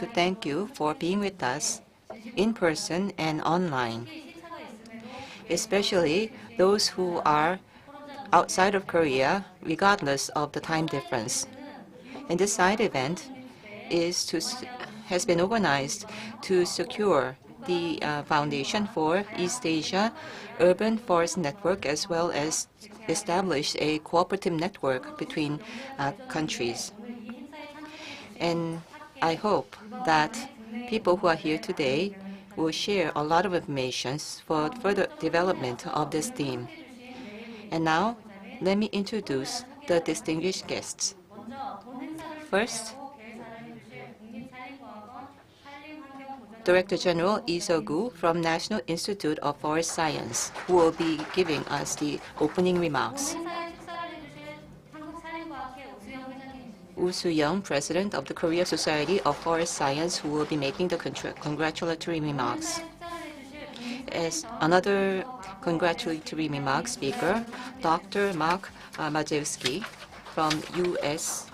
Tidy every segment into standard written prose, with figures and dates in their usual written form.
to thank you for being with us in person and online, especially those who are outside of Korea, regardless of the time difference. And this side event has been organized to secure the foundation for East Asia Urban Forest Network, as well as establish a cooperative network between countries. And I hope that people who are here today will share a lot of information for further development of this theme. And now, let me introduce the distinguished guests. First, Director General Lee Seok-gu from National Institute of Forest Science, who will be giving us the opening remarks. Usca, President of the Korea Society of Forest Science, who will be making the congratulatory remarks. As another congratulatory remark speaker, Dr. Mark Majewski from U.S.,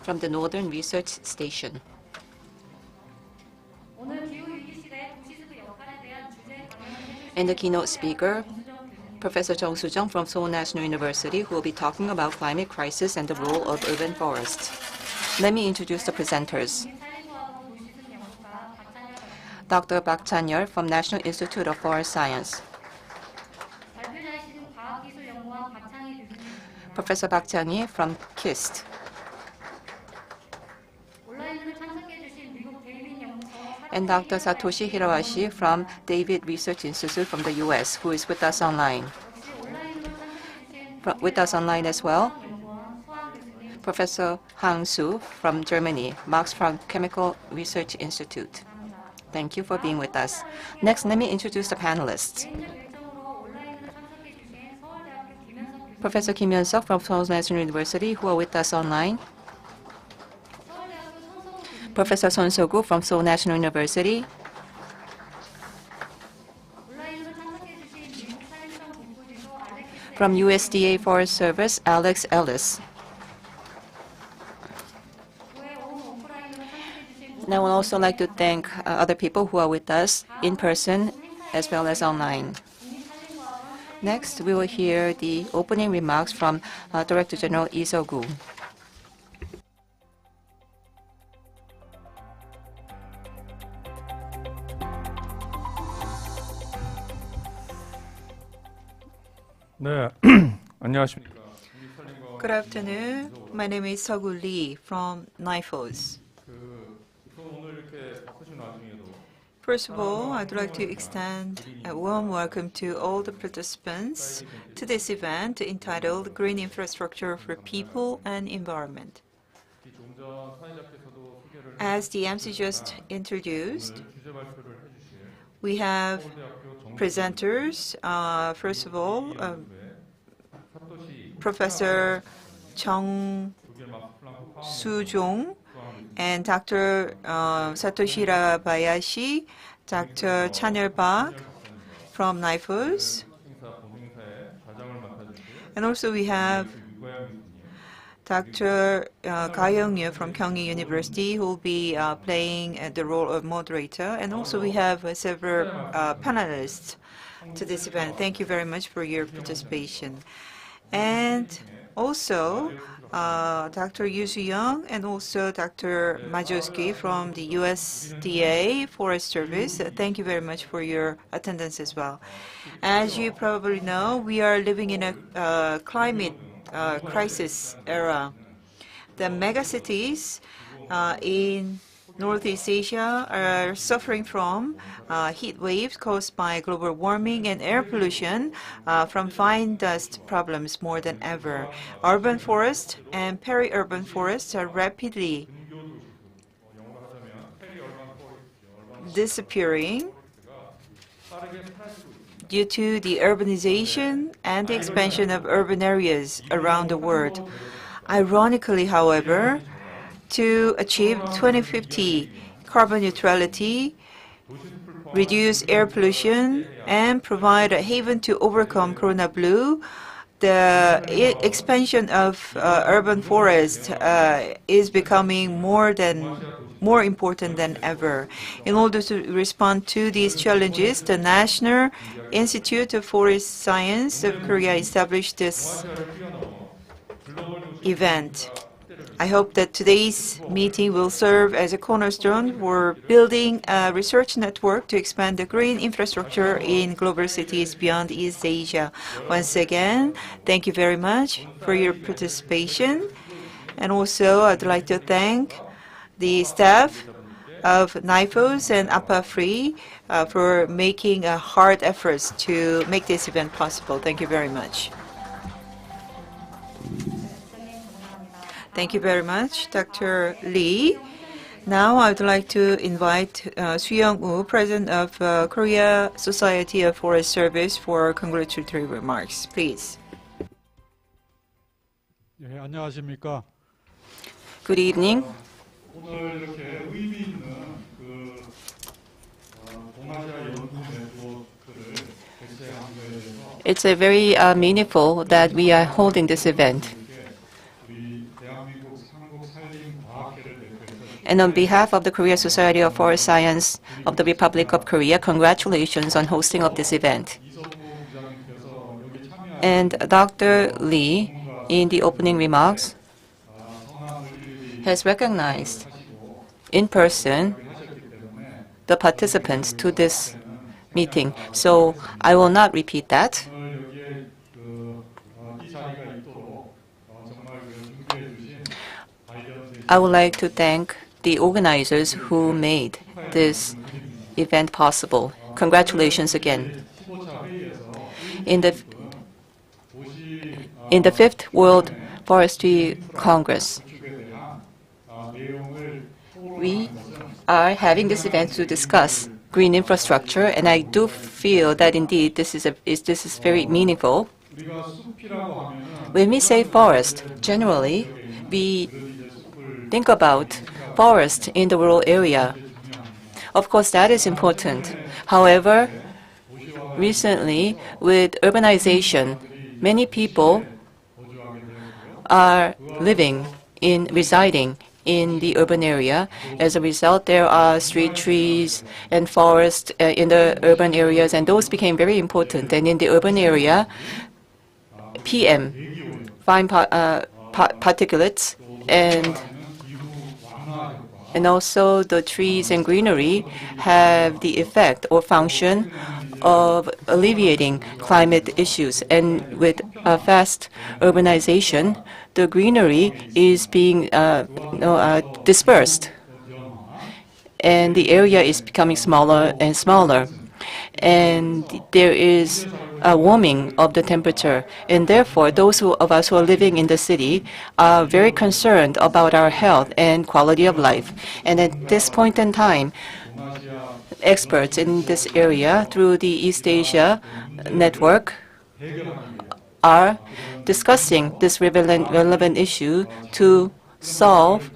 from the Northern Research Station. And the keynote speaker, Professor Jung-Jong from Seoul National University, who will be talking about climate crisis and the role of urban forests. Let me introduce the presenters. Dr. Park Chan-yeol from National Institute of Forest Science. Professor Park Chan-yeol from KIST. And Dr. Satoshi Hirawashi from David Research Institute from the U.S., who is with us online. With us online as well, Professor Hang Su from Germany, Max Planck Chemical Research Institute. Thank you for being with us. Next, let me introduce the panelists. Professor Kim Hyun-suk from Seoul National University, who are with us online. Professor Son So-gu from Seoul National University. From USDA Forest Service, Alexis Ellis. And I would also like to thank other people who are with us in person as well as online. Next, we will hear the opening remarks from Director General Lee Seok-gu. 네, 안녕하십니까. Good afternoon. My name is Seok-gu Lee from NIFOS. First of all, I'd like to extend a warm welcome to all the participants to this event entitled Green Infrastructure for People and Environment. As the MC just introduced, we have presenters. First of all, Professor Jung-Jong and Dr. Satoshi Hirabayashi, Dr. Chan-yeol Park from NIFOS. And also we have Dr. Ga Young-yu from Kyung University, who will be playing the role of moderator. And also we have several panelists to this event. Thank you very much for your participation. And also Dr. Yu Soo-young and also Dr. Majewski from the USDA Forest Service. Thank you very much for your attendance as well. As you probably know, we are living in a climate crisis era. The megacities in Northeast Asia are suffering from heat waves caused by global warming and air pollution from fine dust problems more than ever. Urban forests and peri-urban forests are rapidly disappearing due to the urbanization and the expansion of urban areas around the world. Ironically, however, to achieve 2050 carbon neutrality, reduce air pollution, and provide a haven to overcome Corona Blue, the expansion of urban forests is becoming more than more important than ever. In order to respond to these challenges, the National Institute of Forest Science of Korea established this event. I hope that today's meeting will serve as a cornerstone for building a research network to expand the green infrastructure in global cities beyond East Asia. Once again, thank you very much for your participation. And also, I'd like to thank the staff of NIFOS and APA-Free for making hard efforts to make this event possible. Thank you very much. Thank you very much, Dr. Lee. Now I would like to invite Su Young-woo, President of Korea Society of Forest Service, for congratulatory remarks. Please. 예, 안녕하십니까? Good evening. 오늘 이렇게 의미 있는 동아시아 연구 네트워크를 개최한 것에 대해서 It's a very meaningful that we are holding this event. 우리 대한민국 산국산림과학회를 대표해서 And on behalf of the Korea Society of Forest Science of the Republic of Korea, congratulations on hosting of this event. 이성구 부장님께서 여기 참여한 And Dr. Lee, in the opening remarks, has recognized in person the participants to this meeting. So I will not repeat that. 오늘 여기에 이 자리가 있도록 정말 준비해 주신 발견 I would like to thank the organizers who made this event possible. Congratulations again. 15차 회의에서 In the 5th World Forestry Congress, 축에 대한 내용을 we are having this event to discuss green infrastructure, and I do feel that indeed this is very meaningful. 우리가 숲이라고 하면은 When we say forest, generally we think about forest in the rural area. Of course, that is important. However, recently, with urbanization, many people are residing in the urban area. As a result, there are street trees and forests in the urban areas, and those became very important. And in the urban area, PM, fine particulates, and also the trees and greenery have the effect or function of alleviating climate issues. And with fast urbanization, the greenery is being dispersed, and the area is becoming smaller and smaller. And there is a warming of the temperature, and therefore those of us who are living in the city are very concerned about our health and quality of life. And at this point in time, experts in this area through the East Asia network are discussing this relevant issue to solve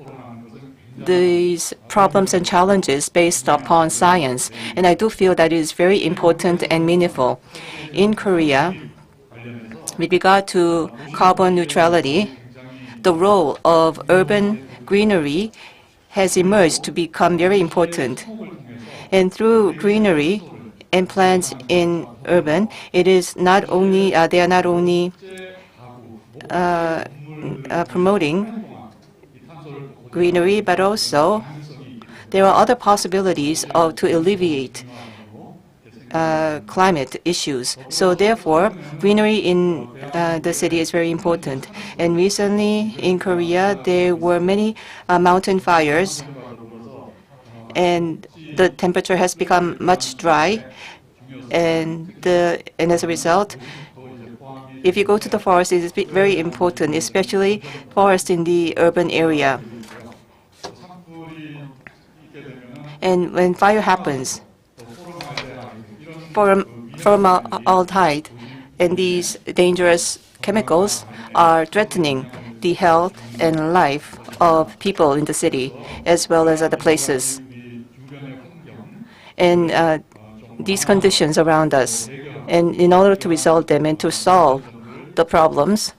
these problems and challenges based upon science. And I do feel that it is very important and meaningful. In Korea, with regard to carbon neutrality, the role of urban greenery has emerged to become very important. And through greenery and plants in urban, it is not only they are not only promoting greenery, but also there are other possibilities to alleviate climate issues. So therefore, greenery in the city is very important. And recently in Korea, there were many mountain fires, and the temperature has become much dry. And as a result, if you go to the forest, it is very important, especially forest in the urban area. And when fire happens, formaldehyde and these dangerous chemicals are threatening the health and life of people in the city as well as other places. And these conditions around us, and in order to resolve them and to solve the problems,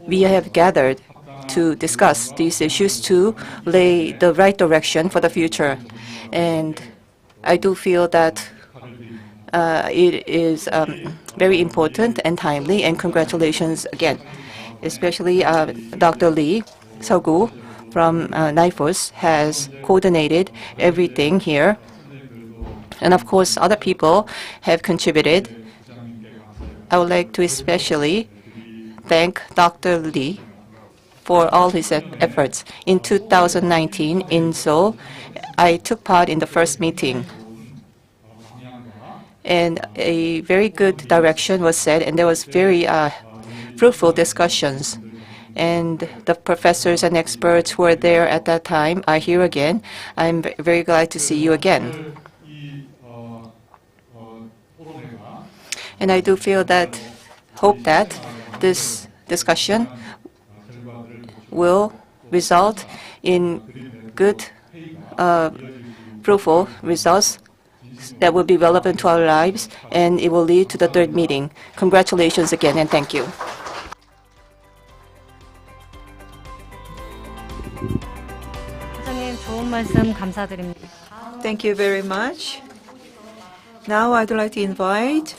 we have gathered to discuss these issues to lay the right direction for the future. And I do feel that it is very important and timely, and congratulations again. Especially Dr. Lee Seok-woo from NIFOS has coordinated everything here. And of course, other people have contributed. I would like to especially thank Dr. Lee for all his efforts. In 2019 in Seoul, I took part in the first meeting. And a very good direction was set, and there was very fruitful discussions. And the professors and experts who were there at that time are here again. I'm very glad to see you again. And I do hope that this discussion will result in good, fruitful results that will be relevant to our lives, and it will lead to the third meeting. Congratulations again, and thank you. Thank you very much. Now I'd like to invite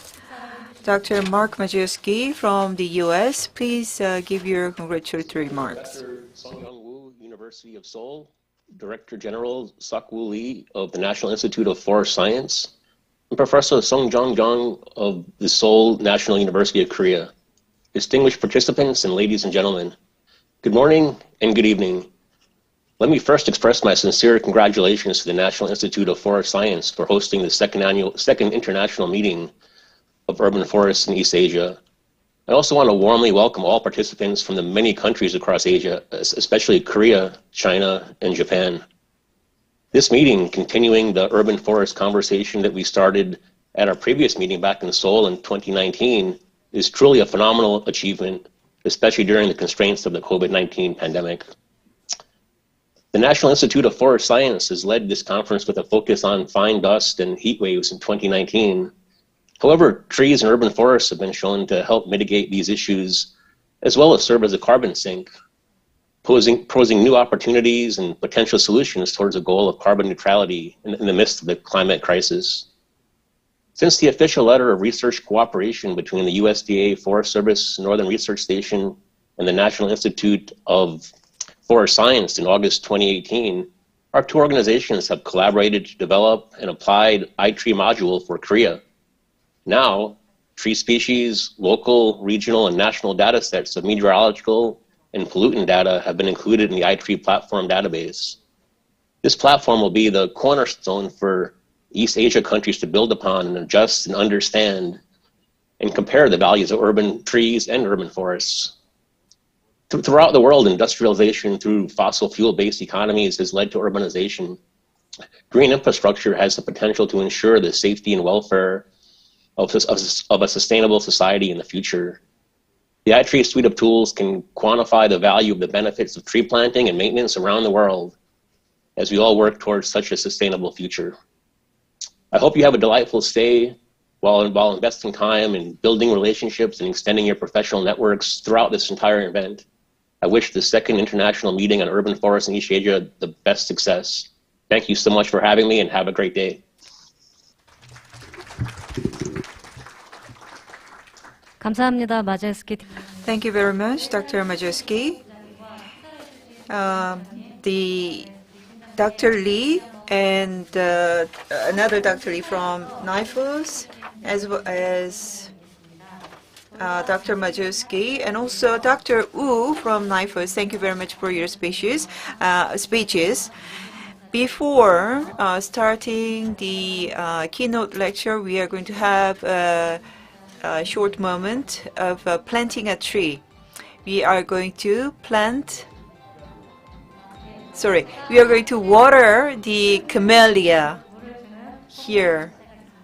Dr. Mark Majewski from the U.S. Please give your congratulatory remarks. Dr. Sung-Young, University of Seoul, Director General Seok-woo Lee of the National Institute of Forest Science, and Professor Jung-Jong of the Seoul National University of Korea. Distinguished participants and ladies and gentlemen, good morning and good evening. Let me first express my sincere congratulations to the National Institute of Forest Science for hosting the second international meeting of urban forests in East Asia. I also want to warmly welcome all participants from the many countries across Asia, especially Korea, China, and Japan. This meeting, continuing the urban forest conversation that we started at our previous meeting back in Seoul in 2019, is truly a phenomenal achievement, especially during the constraints of the COVID-19 pandemic. The National Institute of Forest Science has led this conference with a focus on fine dust and heat waves in 2019. However, trees and urban forests have been shown to help mitigate these issues, as well as serve as a carbon sink, posing new opportunities and potential solutions towards a goal of carbon neutrality in the midst of the climate crisis. Since the official letter of research cooperation between the USDA Forest Service Northern Research Station and the National Institute of Forest Science in August 2018, our two organizations have collaborated to develop an applied iTree module for Korea. Now, tree species, local, regional, and national data sets of meteorological and pollutant data have been included in the iTree platform database. This platform will be the cornerstone for East Asia countries to build upon and adjust and understand and compare the values of urban trees and urban forests. Throughout the world, industrialization through fossil fuel-based economies has led to urbanization. Green infrastructure has the potential to ensure the safety and welfare of a sustainable society in the future. The iTree suite of tools can quantify the value of the benefits of tree planting and maintenance around the world as we all work towards such a sustainable future. I hope you have a delightful stay while investing time in building relationships and extending your professional networks throughout this entire event. I wish the second international meeting on urban forests in East Asia the best success. Thank you so much for having me, and have a great day. Thank you very much, Dr. Majewski. Dr. Lee and another Dr. Lee from NIFOS, as well as Dr. Majewski, and also Dr. Wu from NIFOS. Thank you very much for your speeches. Before starting the keynote lecture, we are going to have a short moment of planting a tree. We are going to water the camellia here.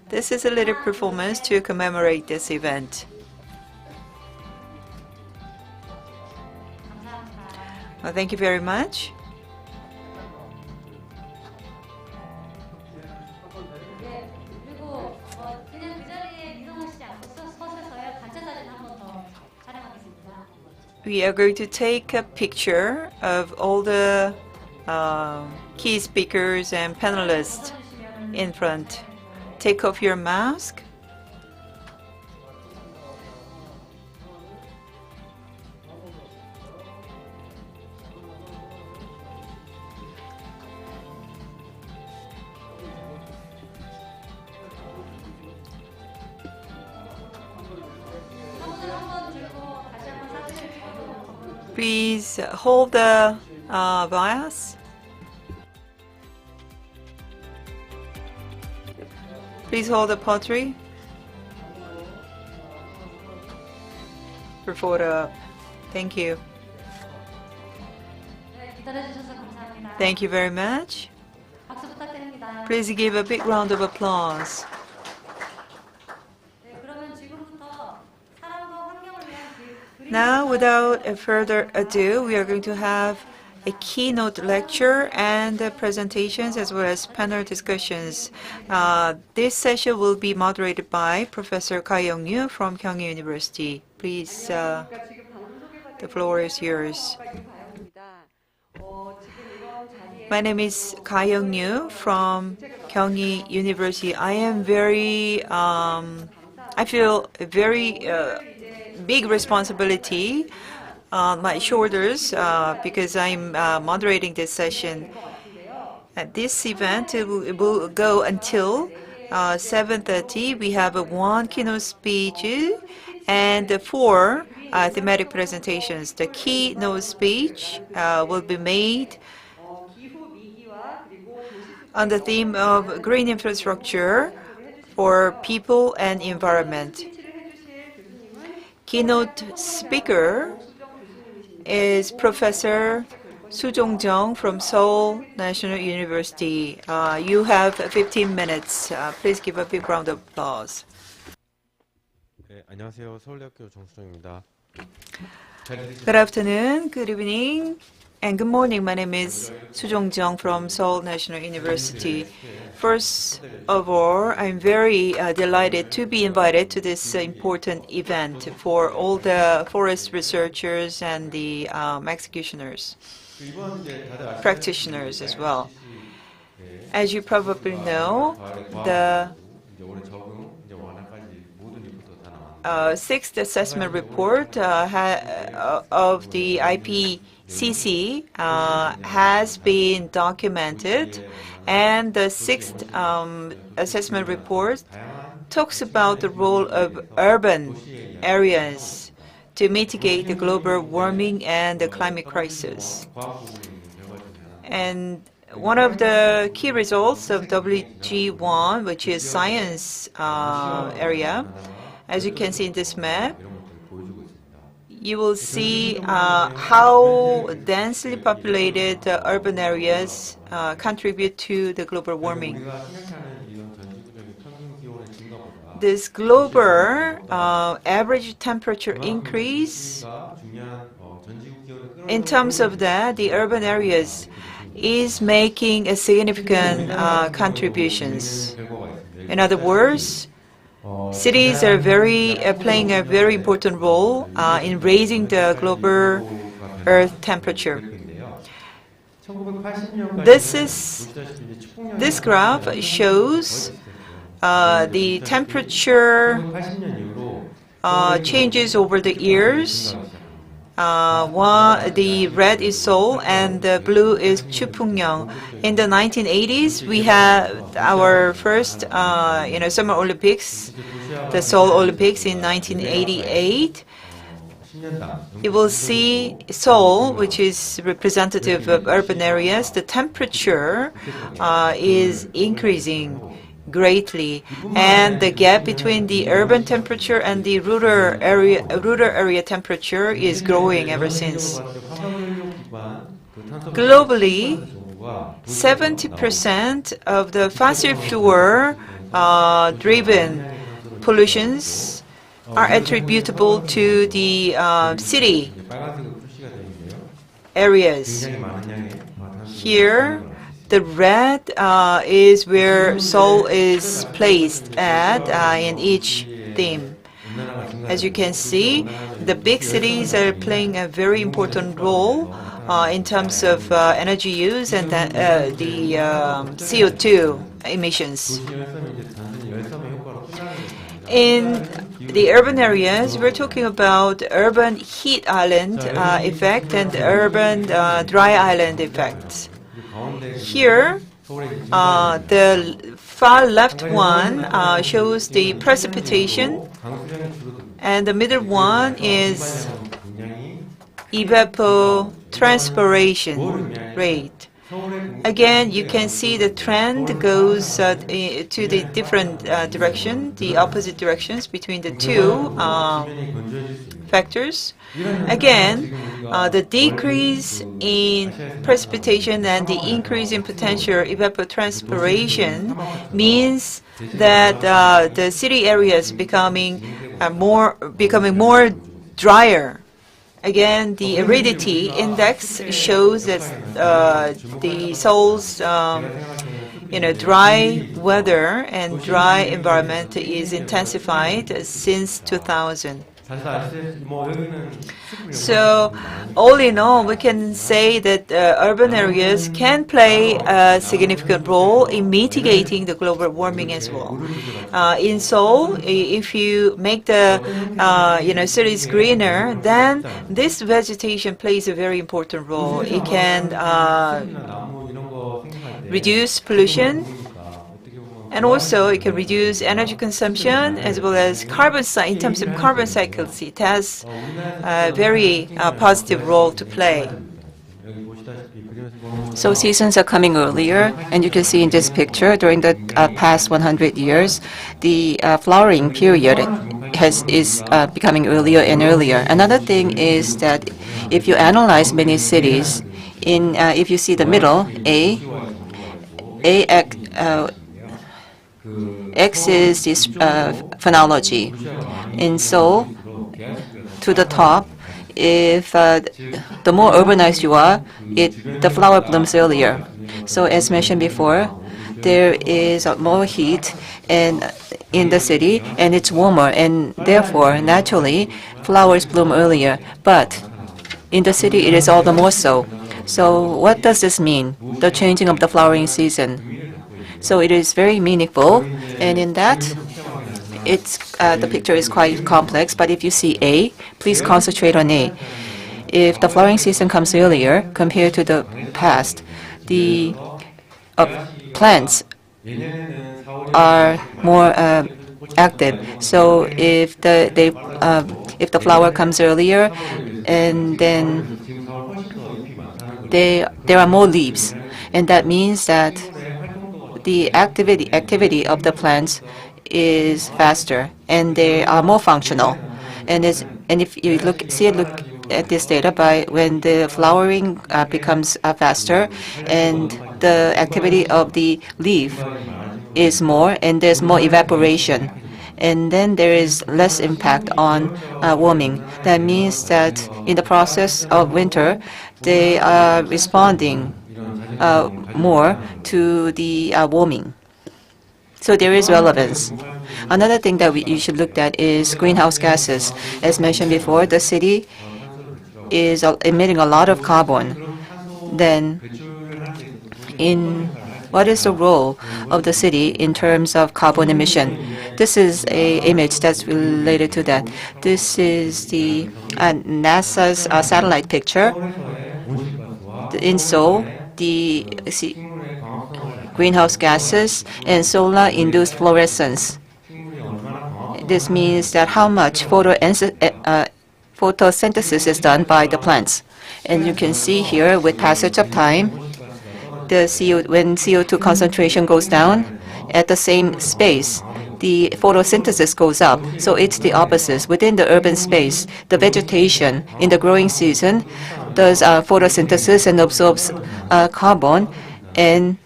This is a little performance to commemorate this event. Well, thank you very much. We are going to take a picture of all the key speakers and panelists in front. Take off your mask. Please hold the vase. Please hold the pottery. For photo. Thank you. Thank you very much. Please give a big round of applause. Now, without further ado, we are going to have a keynote lecture and presentations as well as panel discussions. This session will be moderated by Professor Ka Young-Yu from Kyung University. Please, the floor is yours. My name is Ka Young-Yu from Kyung University. I feel a very big responsibility on my shoulders because I'm moderating this session. At this event, it will go until 7:30. We have one keynote speech and 4 thematic presentations. The keynote speech will be made on the theme of green infrastructure for people and environment. Keynote speaker is Professor Jung-Jong from Seoul National University. You have 15 minutes. Please give a big round of applause. 안녕하세요. 서울대학교 정수정입니다. Good afternoon, good evening, and good morning. My name is Jung-Jong from Seoul National University. First of all, I'm very delighted to be invited to this important event for all the forest researchers and the executioners, practitioners as well. As you probably know, the 6th assessment report of the IPCC has been documented, and the 6th assessment report talks about the role of urban areas to mitigate the global warming and the climate crisis. And one of the key results of WG1, which is science area, as you can see in this map, you will see how densely populated urban areas contribute to the global warming. This global average temperature increase, in terms of that, the urban areas is making a significant contributions. In other words, cities are playing a very important role in raising the global Earth temperature. This graph shows the temperature changes over the years. The red is Seoul and the blue is Chupungyong. In the 1980s, we had our first Summer Olympics, the Seoul Olympics in 1988. You will see Seoul, which is representative of urban areas, the temperature is increasing greatly, and the gap between the urban temperature and the rural area temperature is growing ever since. Globally, 70% of the fossil fuel driven pollutions are attributable to the city areas. Here, the red is where Seoul is placed at in each theme. As you can see, the big cities are playing a very important role in terms of energy use and the CO2 emissions. In the urban areas, we're talking about urban heat island effect and urban dry island effects. Here, the far left one shows the precipitation, and the middle one is evapotranspiration rate. Again, you can see the trend goes to the different direction, the opposite directions between the two factors. Again, the decrease in precipitation and the increase in potential evapotranspiration means that the city areas becoming more drier. Again, the aridity index shows that the Seoul's dry weather and dry environment is intensified since 2000. So, all in all, we can say that urban areas can play a significant role in mitigating the global warming as well. In Seoul, if you make the cities greener, then this vegetation plays a very important role. It can reduce pollution, and also it can reduce energy consumption as well as in terms of carbon cycles. It has a very positive role to play. So seasons are coming earlier, and you can see in this picture during the past 100 years, the flowering period is becoming earlier and earlier. Another thing is that if you analyze many cities, if you see the middle, X is this phenology. And so, to the top, if the more urbanized you are, the flower blooms earlier. So as mentioned before, there is more heat in the city, and it's warmer, and therefore, naturally, flowers bloom earlier. But in the city, it is all the more so. So what does this mean, the changing of the flowering season? So it is very meaningful, and in that, the picture is quite complex, but if you see A, please concentrate on A. If the flowering season comes earlier compared to the past, the plants are more active. So if the flower comes earlier, and then there are more leaves, and that means that the activity of the plants is faster, and they are more functional. And if you look at this data, by when the flowering becomes faster, and the activity of the leaf is more, and there's more evaporation, and then there is less impact on warming. That means that in the process of winter, they are responding more to the warming. So there is relevance. Another thing that you should look at is greenhouse gases. As mentioned before, the city is emitting a lot of carbon. Then, what is the role of the city in terms of carbon emission? This is an image that's related to that. This is the NASA's satellite picture. In Seoul, the greenhouse gases and solar-induced fluorescence. This means that how much photosynthesis is done by the plants. And you can see here, with passage of time, when CO2 concentration goes down at the same space, the photosynthesis goes up. So it's the opposite. Within the urban space, the vegetation in the growing season does photosynthesis and absorbs carbon, and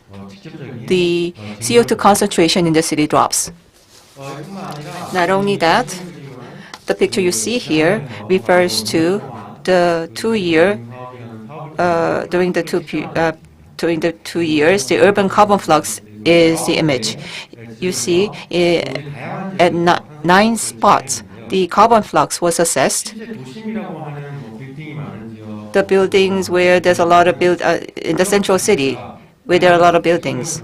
the CO2 concentration in the city drops. Not only that, the picture you see here refers to the 2 year during the 2 years, the urban carbon flux is the image. You see at 9 spots the carbon flux was assessed. 도심이라고 하는 뭐 빌딩이 많은 지역, The buildings where there's a lot of in the central city, where there are a lot of buildings,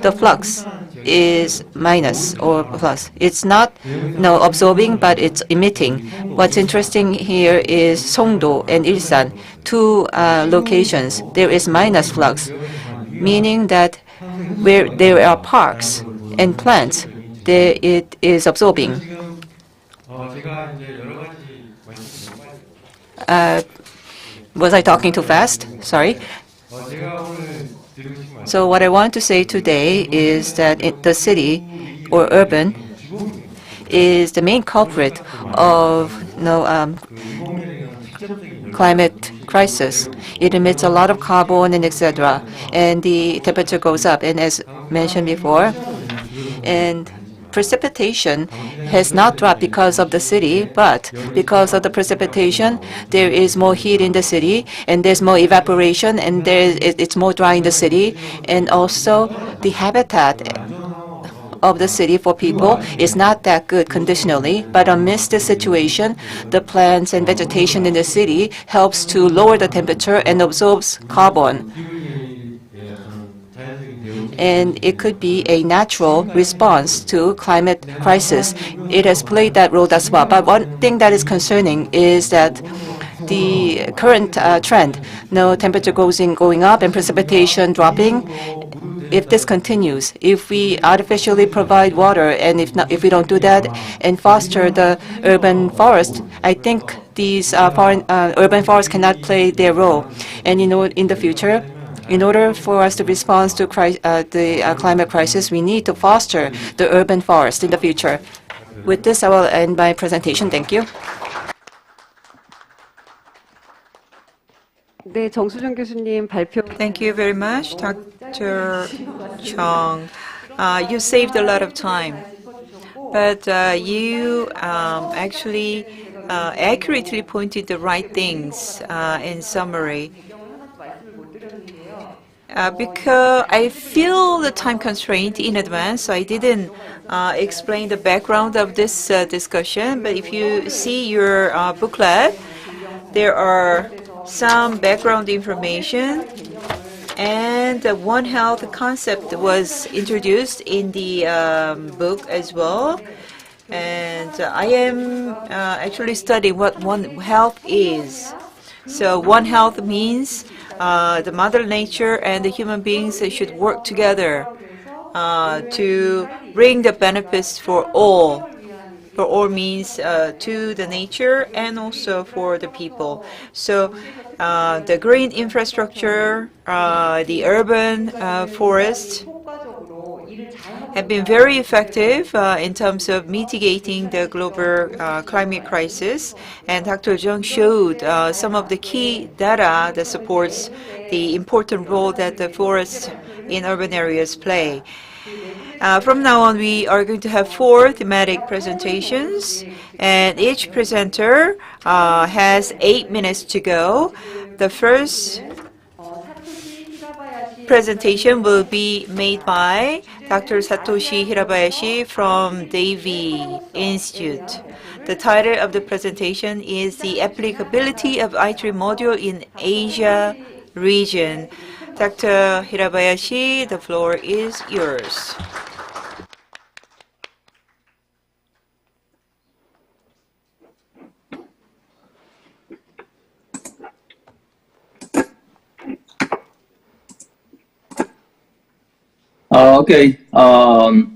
the flux is minus or plus. It's not absorbing, but it's emitting. What's interesting here is Songdo and Ilsan, two locations. There is minus flux, meaning that where there are parks and plants, there it is absorbing. 제가 이제 여러 가지 말씀드리고 Was I talking too fast? Sorry. 제가 오늘 드리고 싶은 말씀, So what I want to say today is that the city or urban is the main culprit of climate crisis. It emits a lot of carbon and etc. And the temperature goes up. And as mentioned before, and precipitation has not dropped because of the city, but because of the precipitation, there is more heat in the city, and there's more evaporation, and it's more dry in the city, and also the habitat of the city for people is not that good conditionally. But amidst this situation, the plants and vegetation in the city helps to lower the temperature and absorbs carbon. And it could be a natural response to climate crisis. It has played that role as well. But one thing that is concerning is that the current trend, temperature going up and precipitation dropping. If this continues, if we artificially provide water, and if we don't do that and foster the urban forest, I think these urban forests cannot play their role. And in the future, in order for us to respond to the climate crisis, we need to foster the urban forest in the future. With this, I will end my presentation. Thank you. 네, 정수정 교수님 발표. Thank you very much, Dr. Chung. You saved a lot of time, but you actually accurately pointed the right things in summary. Because I feel the time constraint in advance, so I didn't explain the background of this discussion. But if you see your booklet, there are some background information, and the One Health concept was introduced in the book as well. And I am actually studying what One Health is. So One Health means the Mother Nature and the human beings should work together to bring the benefits for all. For all means to the nature and also for the people. So the green infrastructure, the urban forest have been very effective in terms of mitigating the global climate crisis. And Dr. Jung showed some of the key data that supports the important role that the forests in urban areas play. From now on, we are going to have 4 thematic presentations, and each presenter has 8 minutes to go. The first presentation will be made by Dr. Satoshi Hirabayashi from Davy Institute. The title of the presentation is The Applicability of I3 Module in Asia Region. Dr. Hirabayashi, the floor is yours. Okay. Hello,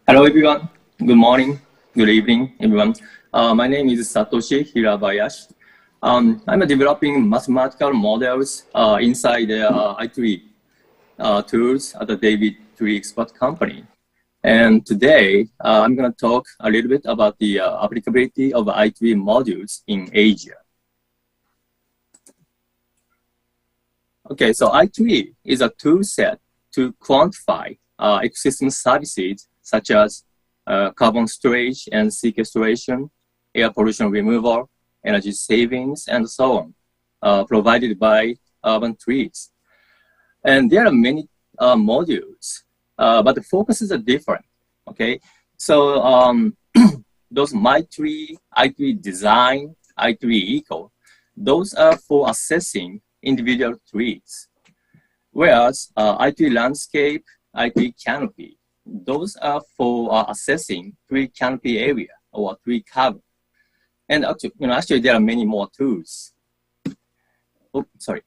everyone. Good morning. Good evening, everyone. My name is Satoshi Hirabayashi. I'm developing mathematical models inside the I3 tools at the David Tree Expert Company. And today, I'm going to talk a little bit about the applicability of I3 modules in Asia. Okay, so I3 is a tool set to quantify ecosystem services such as carbon storage and sequestration, air pollution removal, energy savings, and so on, provided by urban trees. And there are many modules, but the focuses are different, okay? So those My3, I3 Design, I3 Eco, those are for assessing individual trees. Whereas I3 Landscape, I3 Canopy, those are for assessing tree canopy area or tree cover. And actually there are many more tools. Oh, sorry.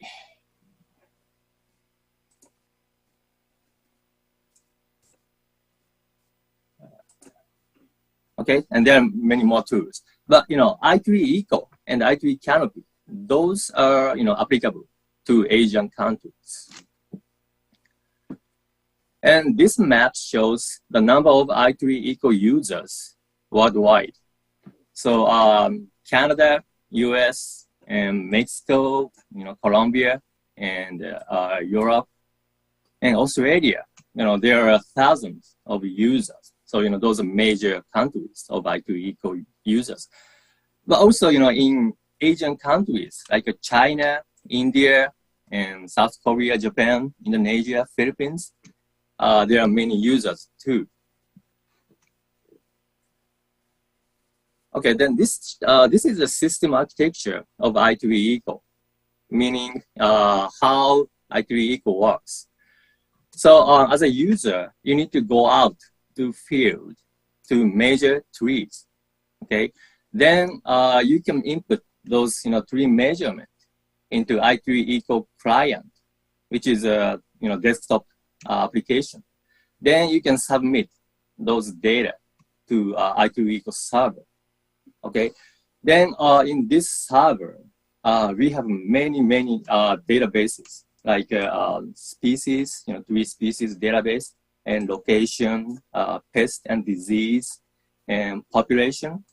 Okay, and there are many more tools. But I3 Eco and I3 Canopy, those are applicable to Asian countries. And this map shows the number of I3 Eco users worldwide. So Canada, US, and Mexico, Colombia, and Europe, and Australia, there are thousands of users. So, those are major countries of I3 Eco users. But also, in Asian countries like China, India, and South Korea, Japan, Indonesia, Philippines, there are many users too. Okay, then this is the system architecture of I3 Eco, meaning how I3 Eco works. So as a user, you need to go out to field to measure trees. Okay, then you can input those tree measurement into I3 Eco client, which is a desktop application. Then you can submit those data to I3 Eco server. Okay, then in this server, we have many databases like species, tree species database, and location, pest and disease, and population.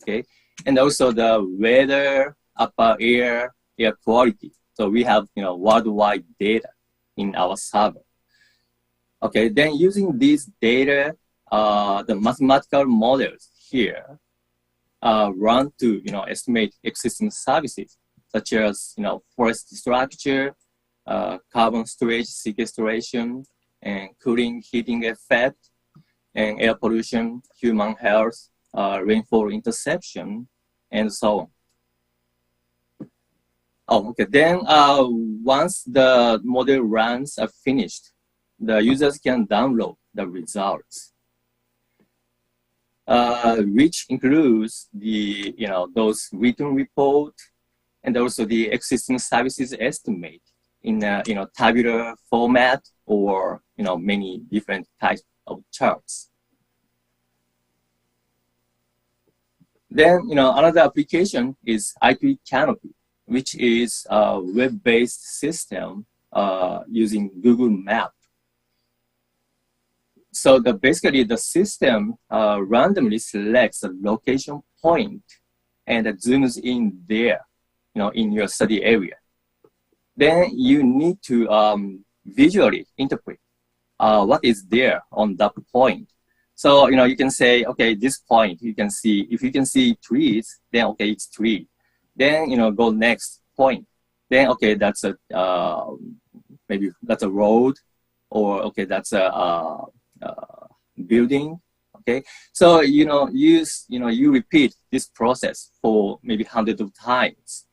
Okay, and also the weather, upper air quality. So we have worldwide data in our server. Okay, then using these data, the mathematical models here run to estimate existing services such as forest structure, carbon storage sequestration, and cooling heating effect, and air pollution, human health, rainfall interception, and so on. Oh, okay. Then once the model runs are finished, the users can download the results, which includes the those written report and also the existing services estimate in tabular format or many different types of charts. Then another application is I3 Canopy, which is a web-based system using Google Map. So basically the system randomly selects a location point and zooms in there, in your study area. Then you need to visually interpret what is there on that point. So you can say, okay, this point you can see. If you can see trees, then okay, it's tree. Then go next point. Then okay, that's a maybe that's a road, or okay, that's a building. Okay, so you repeat this process for maybe hundreds of times.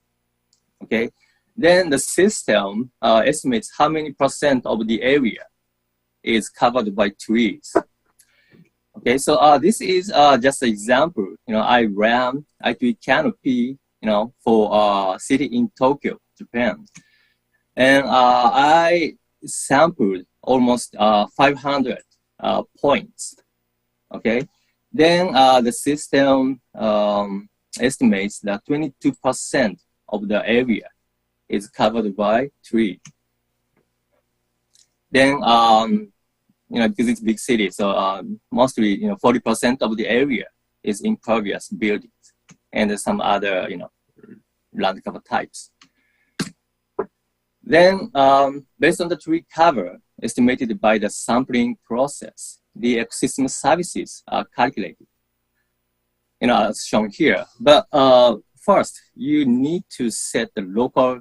Okay, then the system estimates how many % of the area is covered by trees. Okay, so this is just an example. I ran I3 Canopy, for a city in Tokyo, Japan, and I sampled almost 500 points. Okay, then the system estimates that 22% of the area is covered by tree. Then because it's a big city, so mostly 40% of the area is impervious buildings and some other land cover types. Then based on the tree cover estimated by the sampling process, the existing services are calculated, as shown here. But first, you need to set the local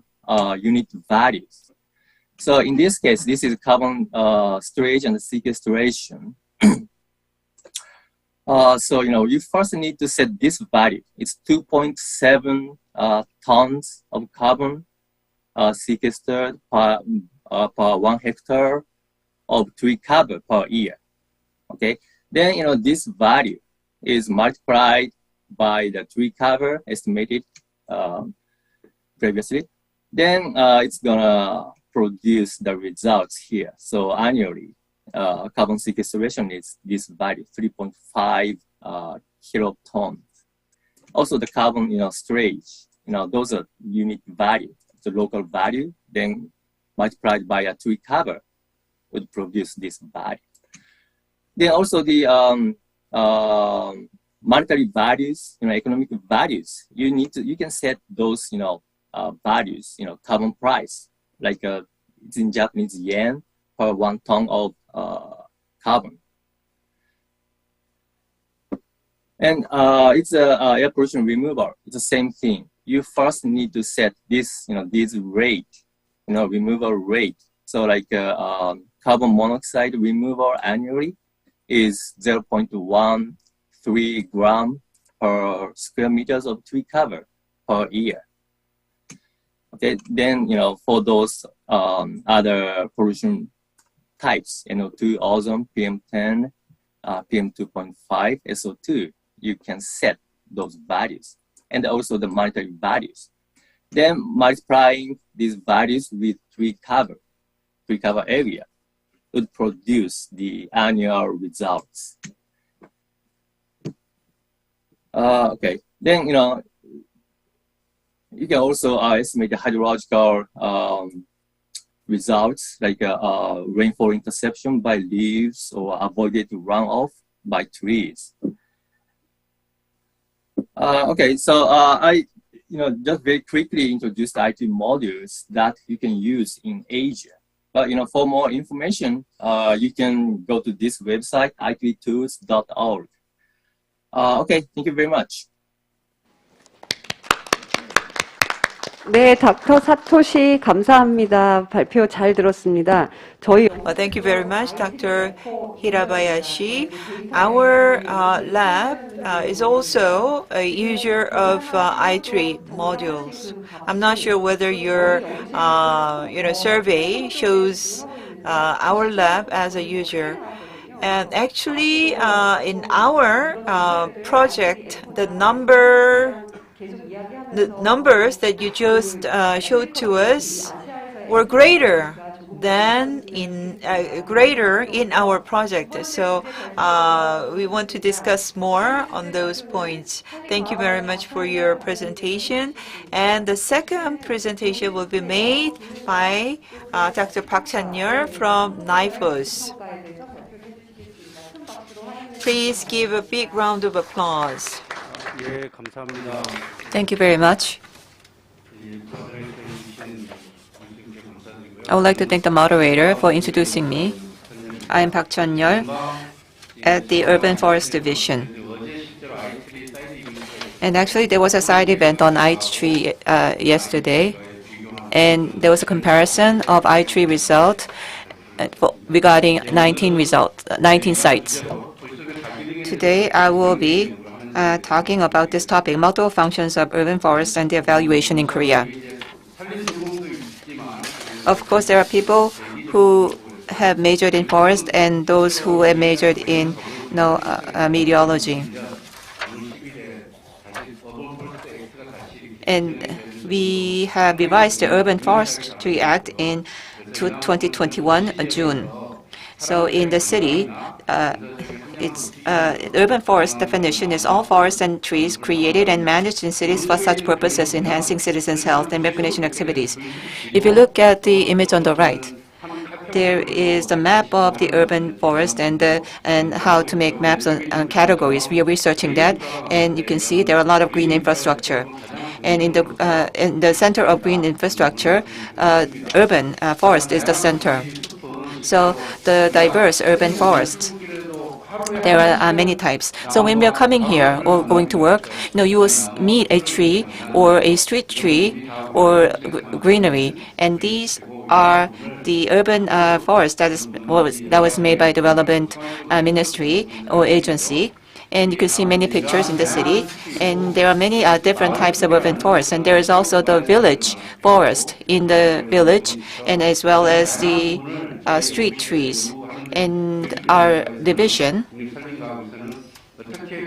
unit values. So in this case, this is carbon storage and sequestration. So, you first need to set this value. It's 2.7 tons of carbon sequestered per 1 hectare of tree cover per year. Okay, then this value is multiplied by the tree cover estimated previously. Then it's gonna produce the results here. So annually, carbon sequestration is this value, 3.5 kilotons. Also, the carbon storage, those are unit value, the local value, then multiplied by a tree cover would produce this value. Then also the monetary values, economic values. You can set those values, carbon price, like it's in Japanese yen per 1 ton of carbon. And it's air pollution removal. It's the same thing. You first need to set this, this rate, removal rate. So like carbon monoxide removal annually is 0.13 gram per square meters of tree cover per year. Okay, then for those other pollution types, NO2, ozone, PM10, PM2.5, SO2, you can set those values and also the monetary values. Then multiplying these values with tree cover area would produce the annual results. Okay, then you can also estimate the hydrological results, like rainfall interception by leaves or avoided runoff by trees. Okay, so I just very quickly introduced IT modules that you can use in Asia. But for more information, you can go to this website, ittools.org. Okay, thank you very much. 네, 닥터 사토시 감사합니다. 발표 잘 들었습니다. 저희 Well, thank you very much, Dr. Hirabayashi. Our lab is also a user of i3 modules. I'm not sure whether your survey shows our lab as a user. And actually, in our project, the numbers that you just showed to us were greater in our project. So we want to discuss more on those points. Thank you very much for your presentation. And the second presentation will be made by Dr. Park Chan-yeol from NIFOS. Please give a big round of applause. 예, 감사합니다. Thank you very much. I would like to thank the moderator for introducing me. I am Park Chan-yeol at the Urban Forest Division. And actually, there was a side event on i3 yesterday, and there was a comparison of i3 result regarding 19 sites. Today, I will be talking about this topic, multiple functions of urban forests and their evaluation in Korea. Of course, there are people who have majored in forest and those who have majored in meteorology. And we have revised the Urban Forestry Act in 2021 June. So in the city, urban forest definition is all forests and trees created and managed in cities for such purposes, enhancing citizens' health and recreation activities. If you look at the image on the right, there is the map of the urban forest and how to make maps on categories. We are researching that, and you can see there are a lot of green infrastructure. And in the center of green infrastructure, urban forest is the center. So the diverse urban forests, there are many types. So when we are coming here or going to work, you will meet a tree or a street tree or greenery, and these are the urban forest that was made by the relevant ministry or agency. And you can see many pictures in the city. And there are many different types of urban forests. And there is also the village forest in the village, and as well as the street trees. And our division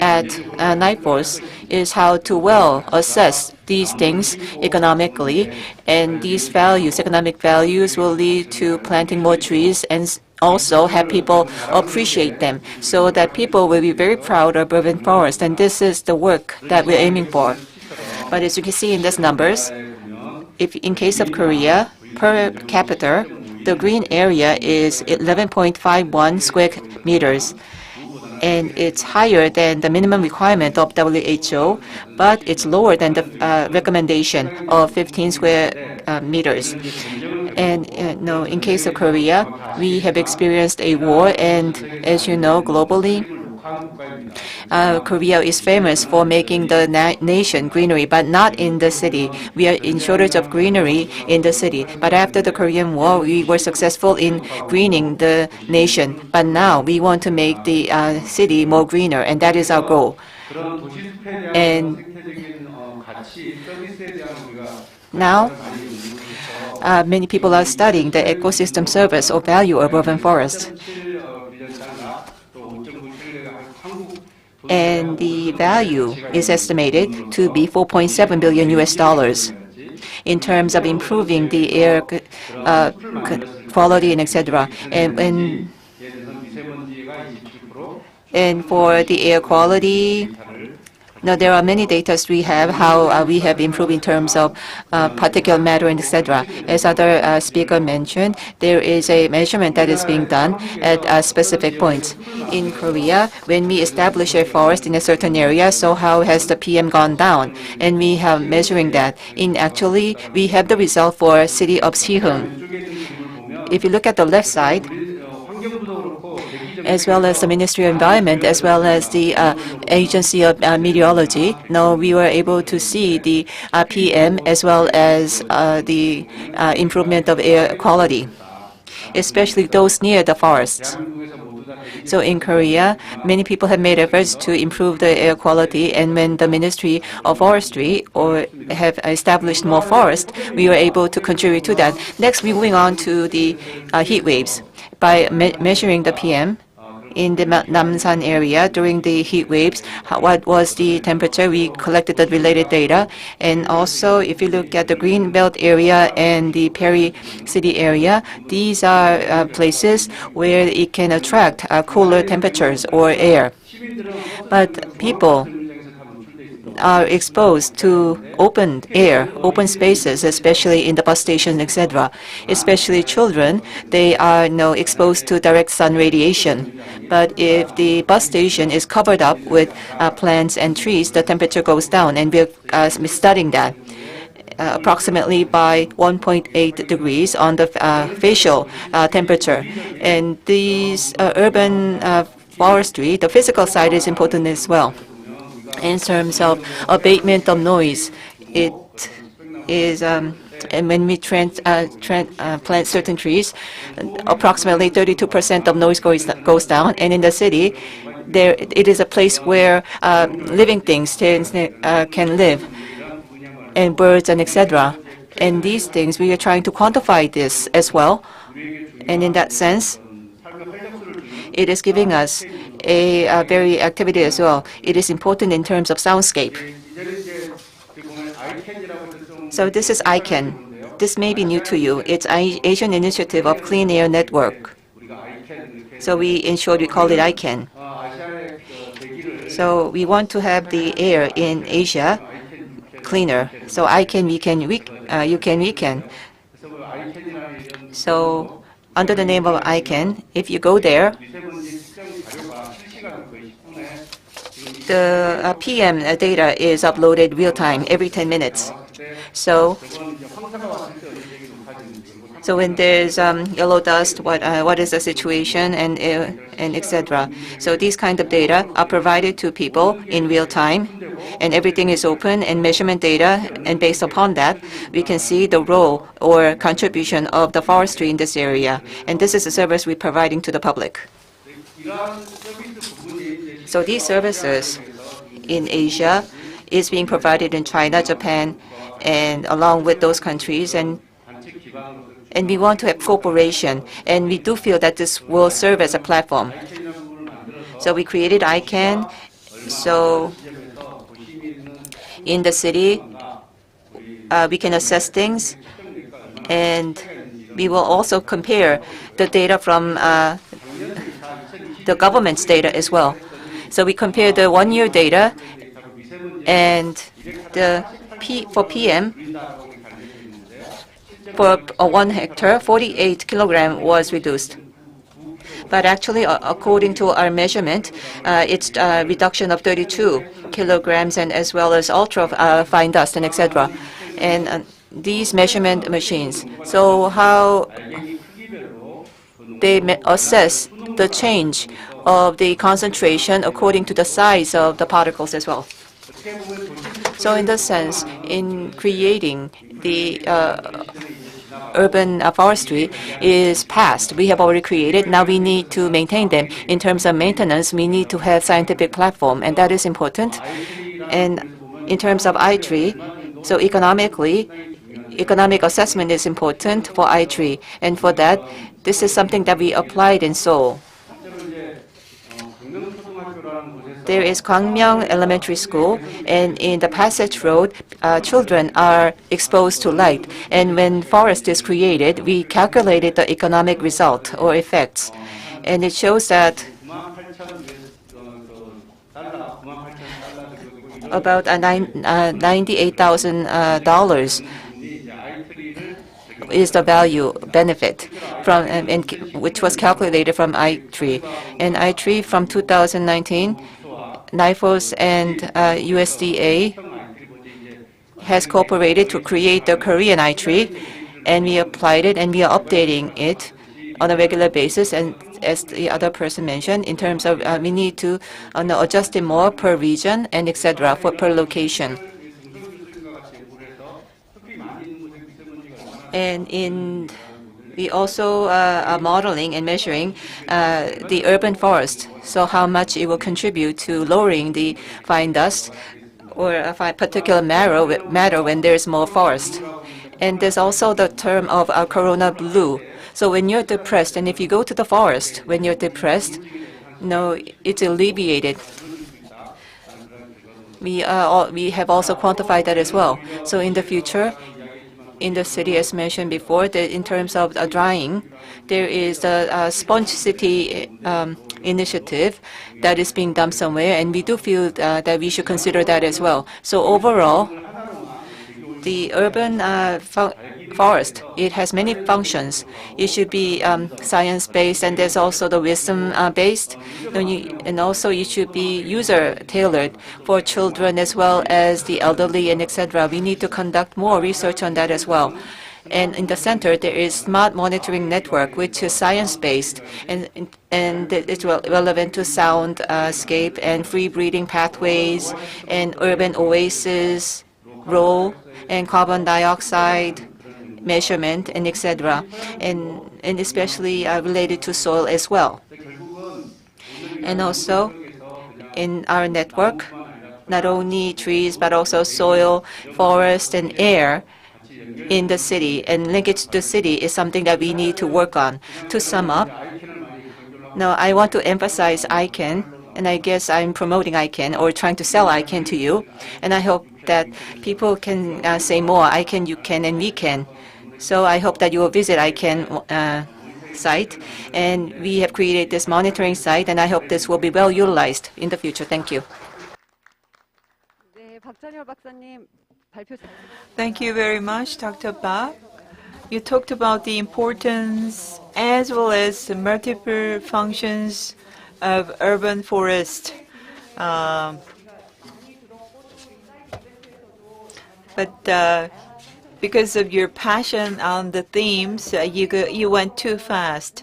at NIFORCE is how to well assess these things economically, and these values, economic values, will lead to planting more trees and also have people appreciate them, so that people will be very proud of urban forest. And this is the work that we're aiming for. But as you can see in these numbers, if in case of Korea, per capita, the green area is 11.51 square meters. And it's higher than the minimum requirement of WHO, but it's lower than the recommendation of 15 square meters. And no, in case of Korea, we have experienced a war, and as you know, globally, Korea is famous for making the nation greenery, but not in the city. We are in shortage of greenery in the city. But after the Korean War, we were successful in greening the nation. But now we want to make the city more greener, and that is our goal. And now, many people are studying the ecosystem service or value of urban forest. And the value is estimated to be 4.7 billion US dollars in terms of improving the air quality and etc. And for the air quality, now there are many data we have how we have improved in terms of particulate matter and etc. As other speaker mentioned, there is a measurement that is being done at specific points. In Korea, when we establish a forest in a certain area, so how has the PM gone down? And we have measuring that. Actually, we have the result for city of Sihung. If you look at the left side, as well as the Ministry of Environment, as well as the Agency of Meteorology. Now we were able to see the PM as well as the improvement of air quality, especially those near the forests. So in Korea, many people have made efforts to improve the air quality, and when the Ministry of Forestry or have established more forests, we were able to contribute to that. Next, we're moving on to the heat waves. By measuring the PM in the Namsan area during the heat waves, what was the temperature, we collected the related data. And also, if you look at the green belt area and the peri-city area, these are places where it can attract cooler temperatures or air. But people are exposed to open air, open spaces, especially in the bus station, etc. Especially children, they are exposed to direct sun radiation. But if the bus station is covered up with plants and trees, the temperature goes down, and we're studying that. Approximately by 1.8 degrees on the facial temperature. And these urban forestry, the physical side is important as well. In terms of abatement of noise, it is, and when we plant certain trees, approximately 32% of noise goes down. And in the city, it is a place where living things can live, and birds and etc. And these things, we are trying to quantify this as well. And in that sense, it is giving us a very activity as well. It is important in terms of soundscape. So this is ICANN. This may be new to you. It's Asian Initiative of Clean Air Network. So in short, we call it ICANN. So we want to have the air in Asia cleaner. So ICANN, you can. So under the name of ICANN, if you go there, the PM data is uploaded real time every 10 minutes. So when there's yellow dust, what is the situation, and etc. So these kind of data are provided to people in real time, and everything is open and measurement data. And based upon that, we can see the role or contribution of the forestry in this area. And this is a service we're providing to the public. So these services in Asia is being provided in China, Japan, and along with those countries, and we want to have cooperation, and we do feel that this will serve as a platform. So we created ICANN. So in the city, we can assess things, and we will also compare the data from the government's data as well. So we compare the 1-year data, and for PM, for 1 hectare, 48 kilogram was reduced. But actually, according to our measurement, it's a reduction of 32 kilograms, and as well as ultra fine dust and etc. And these measurement machines, so how they assess the change of the concentration according to the size of the particles as well. So in this sense, in creating the urban forestry is past. We have already created. Now we need to maintain them. In terms of maintenance, we need to have scientific platform, and that is important. And in terms of I-tree, so economic assessment is important for I-tree. And for that, this is something that we applied in Seoul. There is Gwangmyeong Elementary School, and in the passage road, children are exposed to light. And when forest is created, we calculated the economic result or effects. And it shows that about $98,000 is the value benefit from which was calculated from I-tree. And I-tree from 2019, NIFOS and USDA has cooperated to create the Korean I-tree, and we applied it, and we are updating it on a regular basis. And as the other person mentioned, in terms of we need to adjust it more per region and etc. for per location. And we also are modeling and measuring the urban forest, so how much it will contribute to lowering the fine dust or a particular matter when there's more forest. And there's also the term of corona blue. So when you're depressed, and if you go to the forest when you're depressed, it's alleviated. We have also quantified that as well. So in the future, in the city, as mentioned before, that in terms of drying, there is a sponge city initiative that is being done somewhere, and we do feel that we should consider that as well. So overall, the urban forest, it has many functions. It should be science-based, and there's also the wisdom-based, and also it should be user-tailored for children as well as the elderly and etc. We need to conduct more research on that as well. And in the center, there is smart monitoring network, which is science-based, and it's relevant to soundscape and free breathing pathways and urban oasis role and carbon dioxide measurement and etc. and especially related to soil as well. And also in our network, not only trees but also soil, forest, and air in the city, and linkage to the city is something that we need to work on. To sum up, now I want to emphasize ICANN, and I guess I'm promoting ICANN or trying to sell ICANN to you, and I hope that people can say more, ICANN, you can, and we can. So I hope that you will visit ICANN site, and we have created this monitoring site, and I hope this will be well utilized in the future. Thank you. Thank you very much, Dr. Park. You talked about the importance as well as the multiple functions of urban forest. But because of your passion on the themes, you went too fast.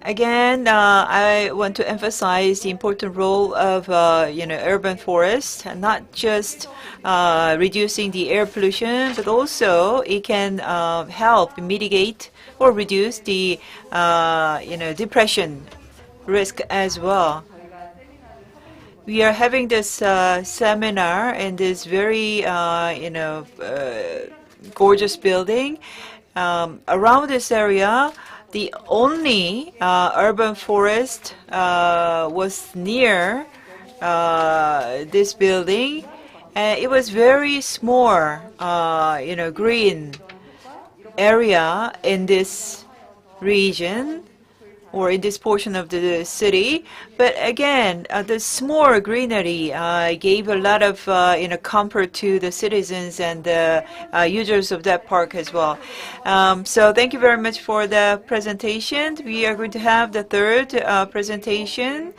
Again, I want to emphasize the important role of urban forests, and not just reducing the air pollution, but also it can help mitigate or reduce the depression risk as well. We are having this seminar in this very, gorgeous building. Around this area, the only urban forest was near this building. It was very small, green area in this region or in this portion of the city. But again, the small greenery gave a lot of comfort to the citizens and the users of that park as well. So thank you very much for the presentation. We are going to have the third presentation.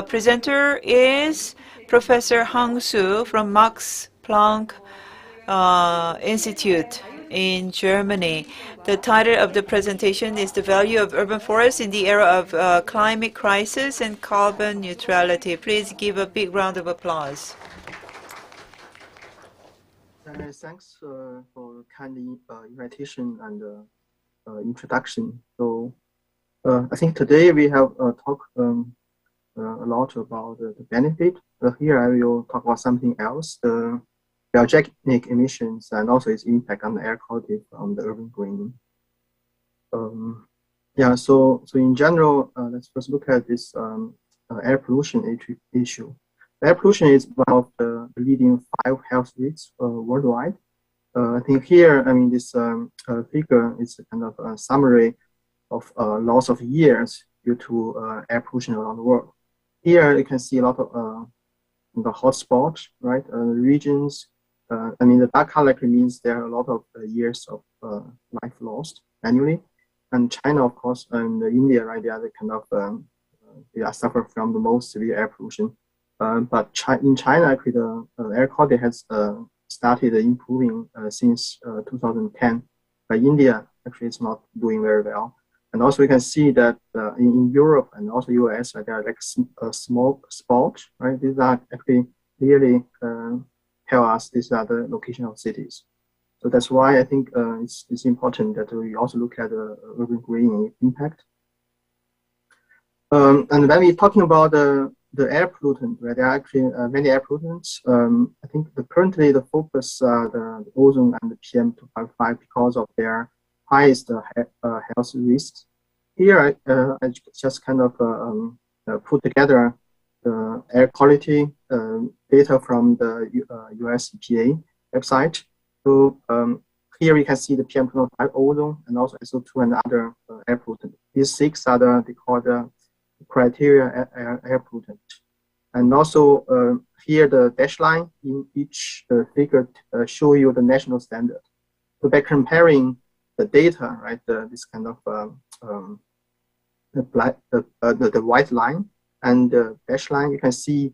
Presenter is Professor Hang Su from Max Planck Institute in Germany. The title of the presentation is The Value of Urban Forests in the Era of Climate Crisis and Carbon Neutrality. Please give a big round of applause. Thanks for kind invitation and introduction. So I think today we have talked a lot about the benefit. Here I will talk about something else, the biogenic emissions and also its impact on the air quality from the urban greening. So in general, let's first look at this air pollution issue. Air pollution is one of the leading 5 health risks worldwide. I think here, this figure is kind of a summary of loss of years due to air pollution around the world. Here you can see a lot of the hotspots, right? Regions. The dark color means there are a lot of years of life lost annually. And China, of course, and India, right? They are the kind of they are suffer from the most severe air pollution. But in China, actually, the air quality has started improving since 2010. But India actually is not doing very well. And also, we can see that in Europe and also US, there are like a small spot, right? These are actually clearly tell us these are the location of cities. So that's why I think it's important that we also look at the urban greening impact. And when we're talking about the air pollutant, right, there are actually many air pollutants. I think currently the focus the ozone and the PM2.5 because of their highest health risks. Here I just kind of put together the air quality data from the US EPA website. So here we can see the PM2.5 ozone and also SO2 and other air pollutant. These 6 are they call the criteria air pollutant. And also here the dashed line in each figure show you the national standard. So by comparing the data, right, this kind of the white line and the dashed line, you can see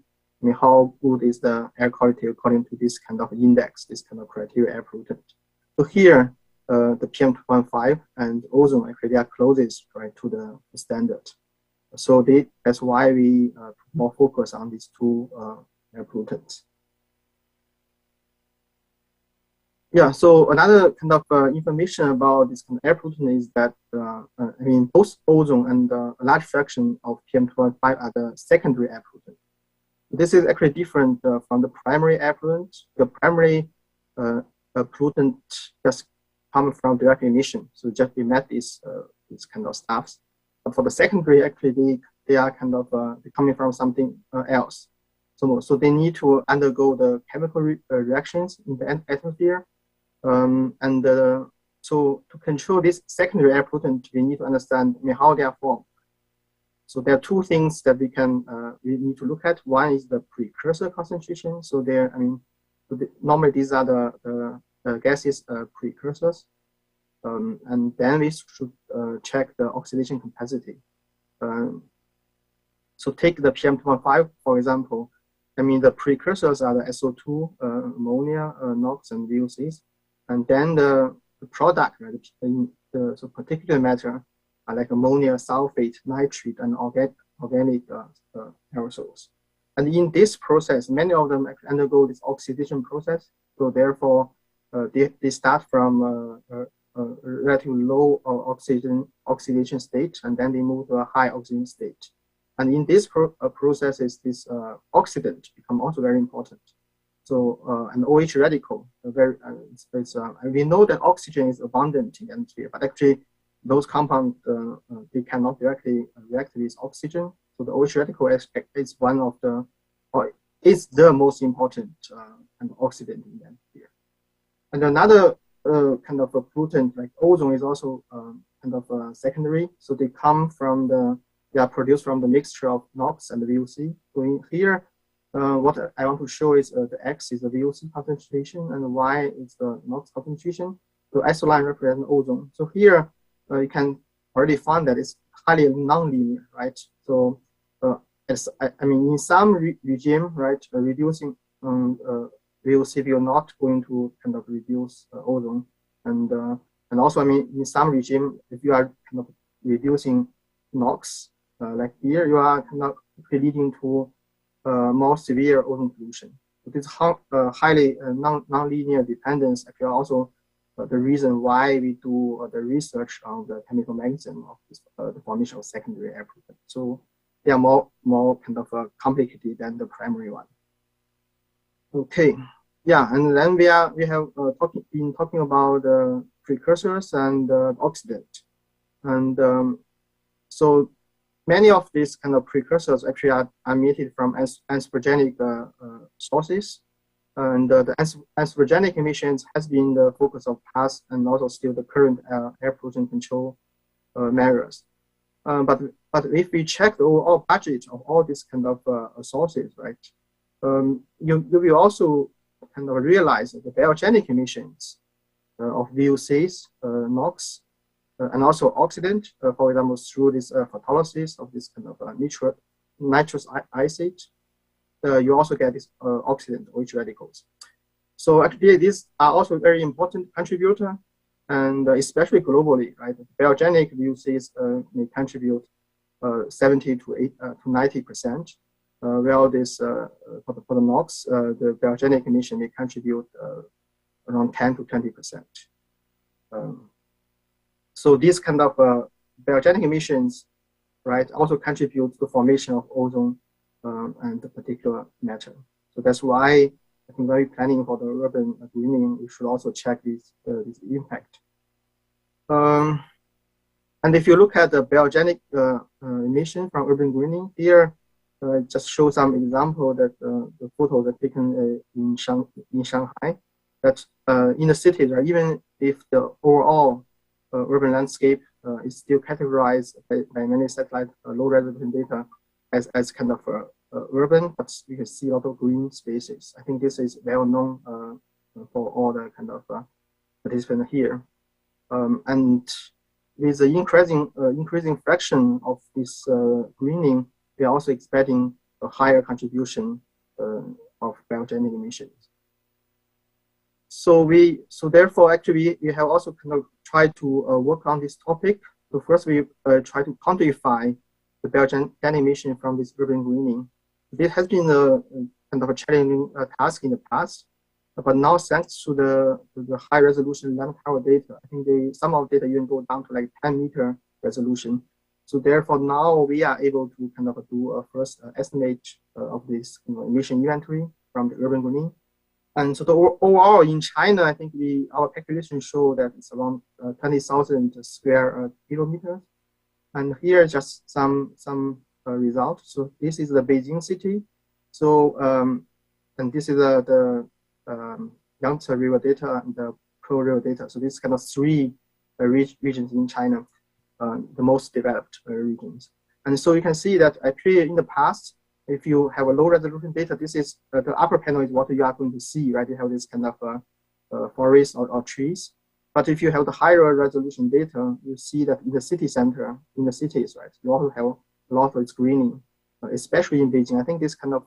how good is the air quality according to this kind of index, this kind of criteria air pollutant. So here, the PM2.5 and ozone actually they are closest, right, to the standard. So that's why we put more focus on these 2 air pollutants. Yeah, so another kind of information about this kind of air pollutant is that both ozone and a large fraction of PM2.5 are the secondary air pollutant. This is actually different from the primary air pollutant. The primary pollutant just come from direct emission, so just emit this kind of stuffs. But for the secondary, actually they are kind of coming from something else. So they need to undergo the chemical reactions in the atmosphere. So to control this secondary air pollutant, we need to understand how they are formed. So there are 2 things that we need to look at. One is the precursor concentration. So normally these are the gases precursors. And then we should check the oxidation capacity. So take the PM2.5, for example. The precursors are the SO2, ammonia, NOx, and VOCs. And then the product, right, so particulate matter are like ammonia, sulfate, nitrate, and organic aerosols. And in this process, many of them actually undergo this oxidation process. So therefore, they start from a relatively low oxidation state, and then they move to a high oxygen state. And in this processes, this oxidant become also very important. So an OH radical, we know that oxygen is abundant in the atmosphere, but actually those compounds, they cannot directly react with oxygen. So the OH radical is one of the, or is the most important kind of oxidant in the atmosphere. And another kind of a pollutant like ozone is also kind of secondary. So they come from they are produced from the mixture of NOx and the VOC. So in here, what I want to show is the X is the VOC concentration and the Y is the NOx concentration. So S line represents ozone. So here you can already find that it's highly nonlinear, right? So I mean, in some regime, right, reducing VOC will not going to kind of reduce ozone, and also, I mean, in some regime, if you are kind of reducing NOx, like here, you are kind of leading to more severe ozone pollution. So this highly non-linear dependence actually also the reason why we do the research on the chemical mechanism of this, the formation of secondary air pollutant. So they are more kind of complicated than the primary one. Okay, yeah, and then we have been talking about precursors and oxidant, and so many of these kind of precursors actually are emitted from anthropogenic sources, and the anthropogenic emissions has been the focus of past and also still the current air pollution control measures. But if we check the overall budget of all these kind of sources, right, you will also kind of realize that the biogenic emissions of VOCs, NOx, and also oxidant, for example, through this photolysis of this kind of nitrous acid, you also get this oxidant, OH radicals. So actually, these are also very important contributor, and especially globally, right? Biogenic VOCs may contribute 70 to 90%, while this for the NOx, the biogenic emission may contribute around 10 to 20%. So these kind of biogenic emissions, right, also contribute to the formation of ozone and the particular matter. So that's why I think when we're planning for the urban greening, we should also check this impact. And if you look at the biogenic emission from urban greening, here just show some example that the photos are taken in Shanghai, that in the cities, right, even if the overall urban landscape is still categorized by many satellite low resolution data as kind of urban, but you can see a lot of green spaces. I think this is well known for all the kind of participants here. And with the increasing fraction of this greening, we are also expecting a higher contribution of biogenic emissions. So therefore, actually, we have also kind of tried to work on this topic. So first, we try to quantify the biogenic emission from this urban greening. This has been a kind of a challenging task in the past, but now thanks to the high resolution land cover data, I think some of the data even go down to like 10-meter resolution. So therefore, now we are able to kind of do a first estimate of this emission inventory from the urban greening. And so the overall in China, I think our calculations show that it's around 20,000 square kilometers. And here is just some results. So this is the Beijing city. So and this is the Yangtze River data and the Pearl River data. So this kind of three regions in China, the most developed regions. And so you can see that actually in the past, if you have a low resolution data, this is the upper panel is what you are going to see, right? You have this kind of forest or trees. But if you have the higher resolution data, you see that in the city center, in the cities, right, you also have a lot of its greening, especially in Beijing. I think this kind of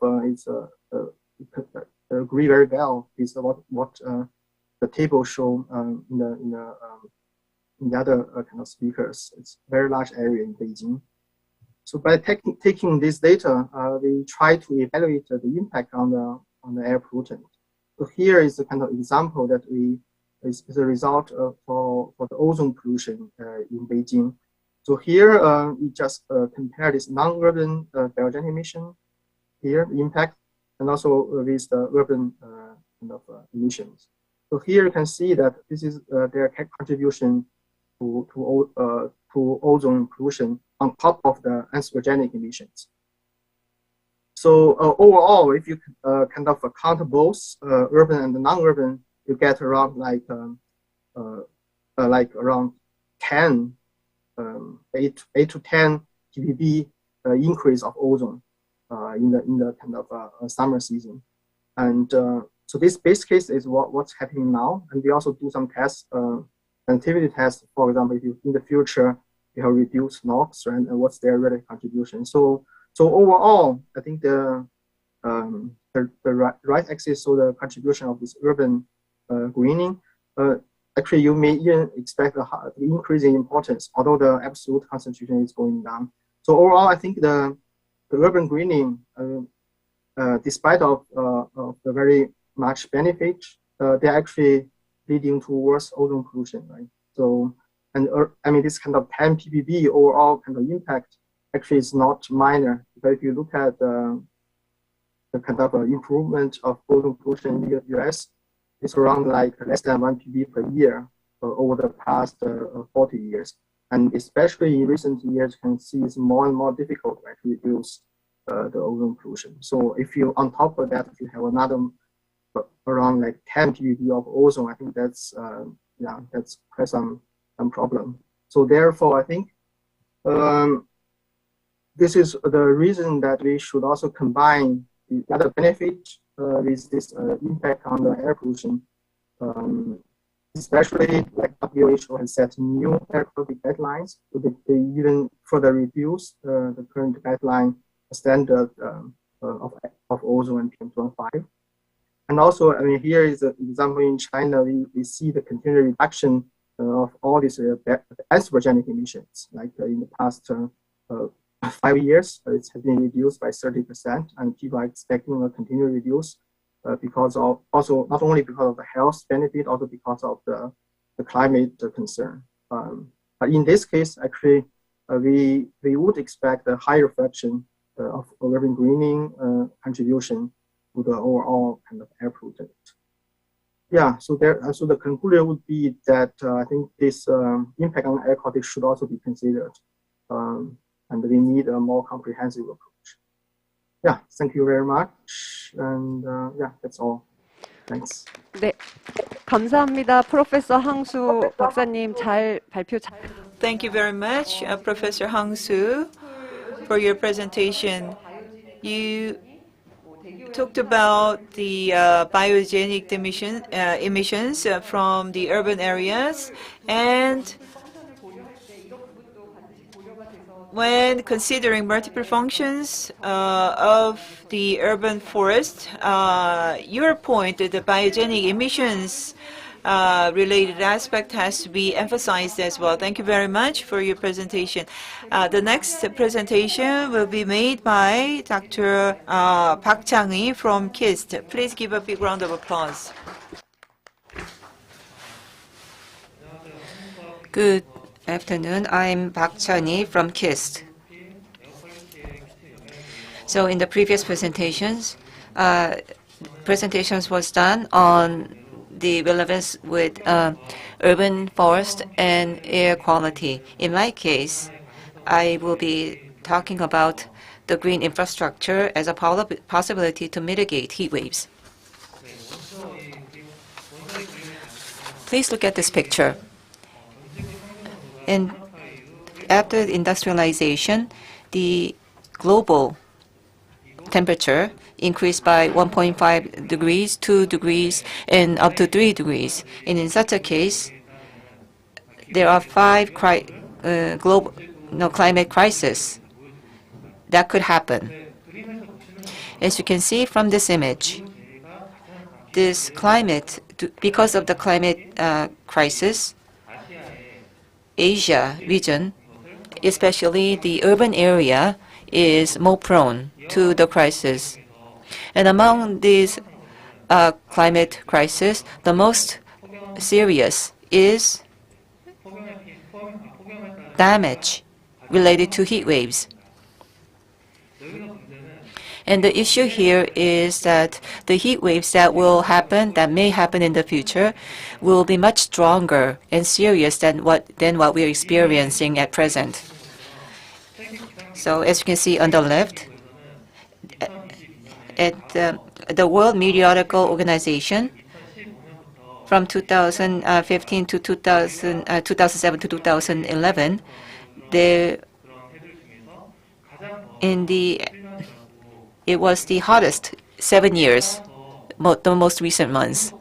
agree very well with what the table show in the other kind of speakers. It's a very large area in Beijing. So by taking this data, we try to evaluate the impact on the air pollutant. So here is a kind of example that is a result for the ozone pollution in Beijing. So here we just compare this non-urban biogenic emission here, the impact, and also with the urban kind of emissions. So here you can see that this is their contribution to ozone pollution on top of the anthropogenic emissions. So overall, if you kind of count both urban and non-urban, you get around like around 10, 8 to 10 ppb increase of ozone in the kind of summer season. And so this base case is what's happening now. And we also do some tests, sensitivity tests. For example, if you in the future you have reduced NOx, right, and what's their relative contribution. So overall, I think the right axis, so the contribution of this urban greening, actually you may even expect the increase in importance, although the absolute concentration is going down. So overall, I think the urban greening, despite of the very much benefit, they're actually leading towards ozone pollution, right? So, and I mean, this kind of 10 ppb overall kind of impact actually is not minor. But if you look at the kind of improvement of ozone pollution in the US, it's around like less than 1 ppb per year over the past 40 years. And especially in recent years, you can see it's more and more difficult to reduce the ozone pollution. So if you, on top of that, if you have another around like 10 ppb of ozone, I think that's yeah, that's quite some problem. So therefore, I think this is the reason that we should also combine the other benefit with this impact on the air pollution. Especially like WHO has set new air quality guidelines, so they even further reduce the current guideline standard of ozone and PM2.5. And also, I mean, here is an example in China. We see the continued reduction of all these anthropogenic emissions. Like in the past 5 years, it has been reduced by 30%, and people are expecting a continued reduce because of also not only because of the health benefit, also because of the climate concern. But in this case, actually, we would expect a higher fraction of urban greening contribution to the overall kind of air pollutant. Yeah, so the conclusion would be that I think this impact on air quality should also be considered, and we need a more comprehensive approach. Yeah, thank you very much, and yeah, that's all. Thanks. 네, 감사합니다. 프로페서 항수 박사님 발표 잘. Thank you very much, Professor Hang Soo, for your presentation. You talked about the biogenic emissions from the urban areas, and when considering multiple functions of the urban forest, your point that the biogenic emissions related aspect has to be emphasized as well. Thank you very much for your presentation. The next presentation will be made by Dr. Park Chang-hee from KIST. Please give a big round of applause. Good afternoon. I'm Park Chang-hee from KIST. So in the previous presentations was done on the relevance with urban forest and air quality. In my case, I will be talking about the green infrastructure as a possibility to mitigate heat waves. Please look at this picture. And after industrialization, the global temperature increased by 1.5 degrees, 2 degrees, and up to 3 degrees. And in such a case, there are 5 climate crises that could happen. As you can see from this image, this climate, because of the climate crisis, Asia region, especially the urban area, is more prone to the crisis. And among these climate crises, the most serious is damage related to heat waves. And the issue here is that the heat waves that may happen in the future, will be much stronger and serious than what we're experiencing at present. So as you can see on the left, at the World Meteorological Organization, from 2015 to 2007 to 2011, it was the hottest 7 years, the most recent months.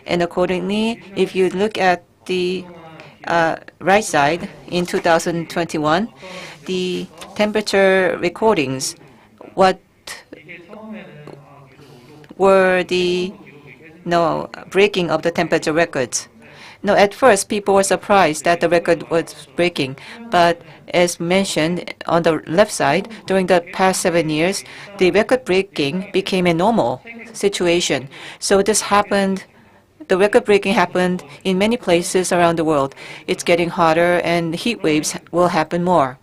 And accordingly, if you look at the right side, in 2021, the temperature recordings, what were the breaking of the temperature records. No, at first, people were surprised that the record was breaking. But as mentioned on the left side, during the past 7 years, the record breaking became a normal situation. So this happened, the record breaking happened in many places around the world. It's getting hotter and heat waves will happen more.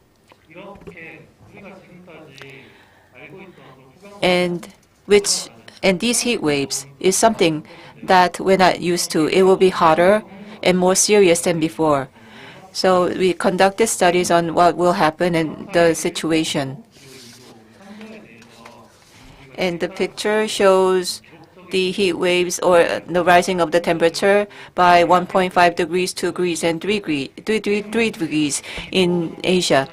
And these heat waves is something that we're not used to. It will be hotter and more serious than before. So we conducted studies on what will happen in the situation. And the picture shows the heat waves or the rising of the temperature by 1.5 degrees, 2 degrees, and 3 degrees in Asia.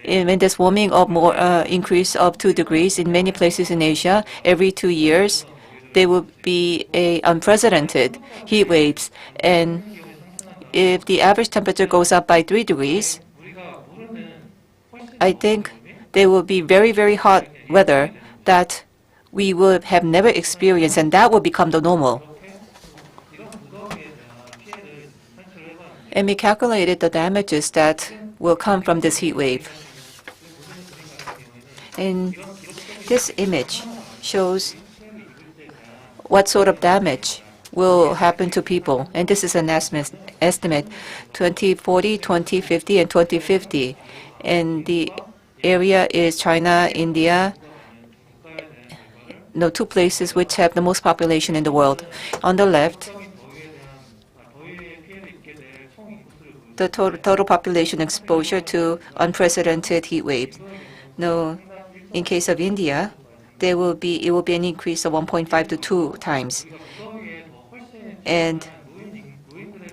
And when there's warming of more increase of 2 degrees in many places in Asia, every 2 years, there will be unprecedented heat waves. And if the average temperature goes up by 3 degrees, I think there will be very, very hot weather that we would have never experienced, and that will become the normal. And we calculated the damages that will come from this heat wave. And this image shows what sort of damage will happen to people. And this is an estimate 2040, 2050, and 2050. And the area is China, India, two places which have the most population in the world. On the left, the total population exposure to unprecedented heat waves. In case of India, it will be an increase of 1.5 to 2 times. And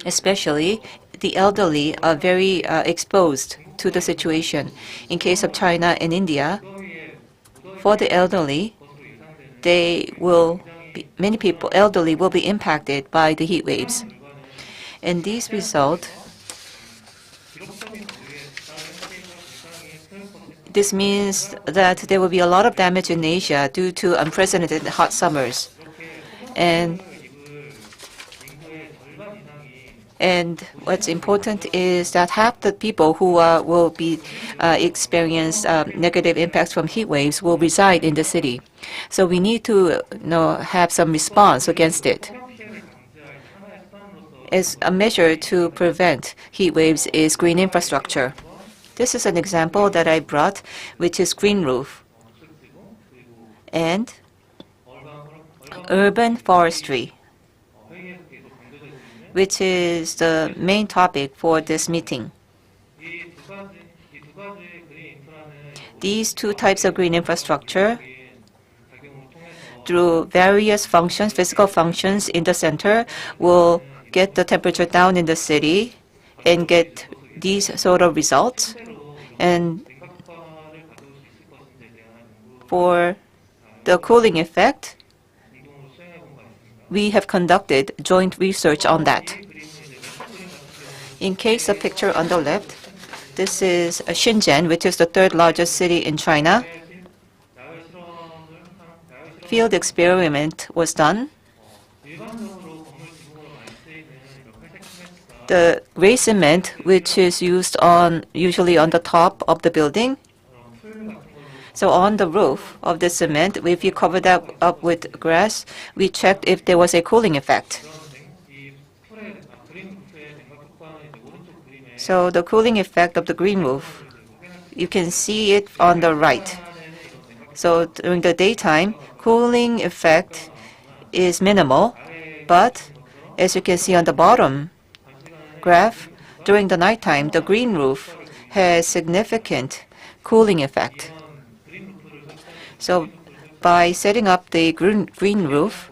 especially the elderly are very exposed to the situation. In case of China and India, for the elderly, elderly will be impacted by the heat waves. And these result, this means that there will be a lot of damage in Asia due to unprecedented hot summers. And what's important is that half the people who will be experience negative impacts from heat waves will reside in the city. So we need to have some response against it. As a measure to prevent heat waves is green infrastructure. This is an example that I brought, which is green roof and urban forestry, which is the main topic for this meeting. These two types of green infrastructure, through various functions, physical functions in the center, will get the temperature down in the city and get these sort of results. And for the cooling effect, we have conducted joint research on that. In case of picture on the left, this is Shenzhen, which is the third largest city in China. Field experiment was done. The gray cement, which is used usually on the top of the building. So on the roof of the cement, if you cover that up with grass, we checked if there was a cooling effect. So the cooling effect of the green roof you can see it on the right. So during the daytime, cooling effect is minimal, but as you can see on the bottom graph, during the nighttime, the green roof has significant cooling effect. So by setting up the green roof,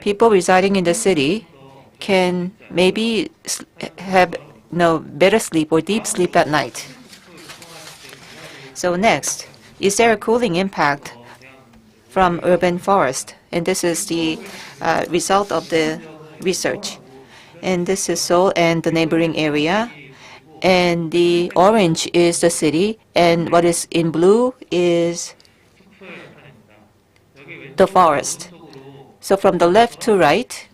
people residing in the city can maybe have better sleep or deep sleep at night. So next, is there a cooling impact from urban forest? And this is the result of the research. And this is Seoul and the neighboring area. And the orange is the city, and what is in blue is the forest. So from the left to right,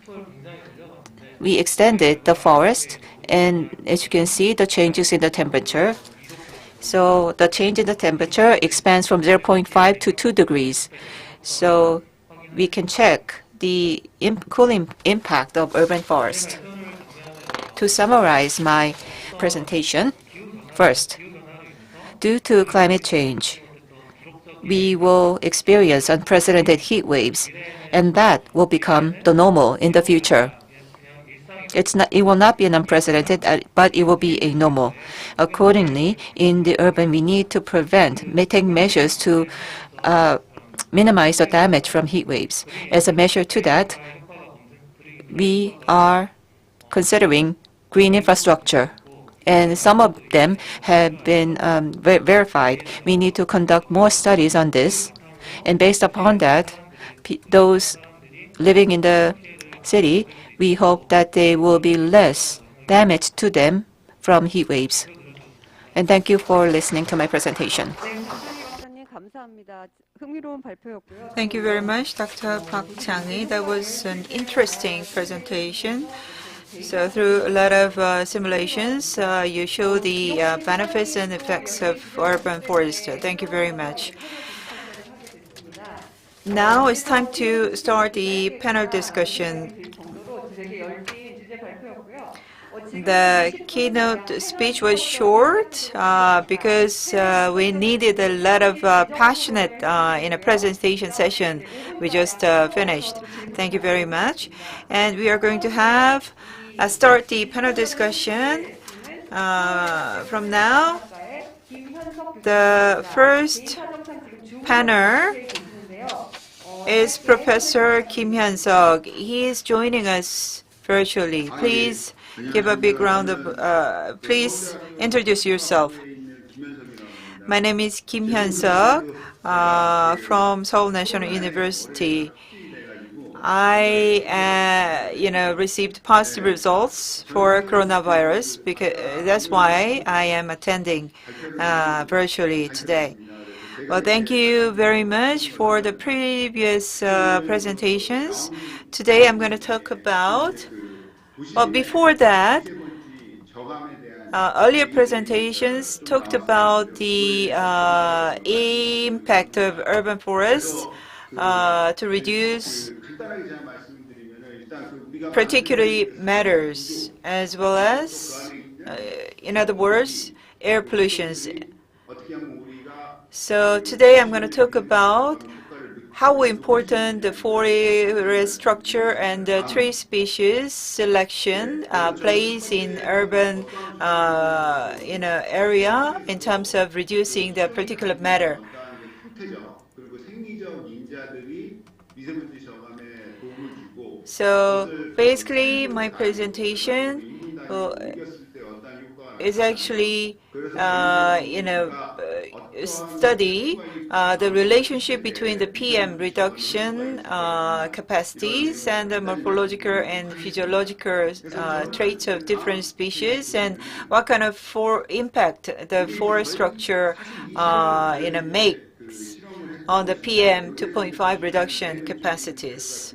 we extended the forest, and as you can see, the changes in the temperature. So the change in the temperature expands from 0.5 to 2 degrees. So we can check the cooling impact of urban forest. To summarize my presentation, first, due to climate change, we will experience unprecedented heat waves, and that will become the normal in the future. It will not be an unprecedented, but it will be a normal. Accordingly, in the urban, we need to take measures to minimize the damage from heat waves. As a measure to that, we are considering green infrastructure, and some of them have been verified. We need to conduct more studies on this, and based upon that, those living in the city, we hope that there will be less damage to them from heat waves. And thank you for listening to my presentation. Thank you very much, Dr. Park Chang-hee. That was an interesting presentation. So through a lot of simulations, you show the benefits and effects of urban forest. Thank you very much. Now it's time to start the panel discussion. The keynote speech was short because we needed a lot of passionate in a presentation session we just finished. Thank you very much. And we are going to have start the panel discussion from now. The first panel is Professor Kim Hyun-seok. He is joining us virtually. Please give a big round of, please introduce yourself. My name is Kim Hyun-seok from Seoul National University. I, received positive results for coronavirus, because that's why I am attending virtually today. Well, thank you very much for the previous presentations. Today I'm going to talk about, well, before that, earlier presentations talked about the impact of urban forests to reduce particulate matters, as well as, in other words, air pollutions. So today I'm going to talk about how important the forest structure and the tree species selection plays in urban area in terms of reducing the particulate matter. So basically, my presentation is actually, study the relationship between the PM reduction capacities and the morphological and physiological traits of different species, and what kind of impact the forest structure makes on the PM 2.5 reduction capacities.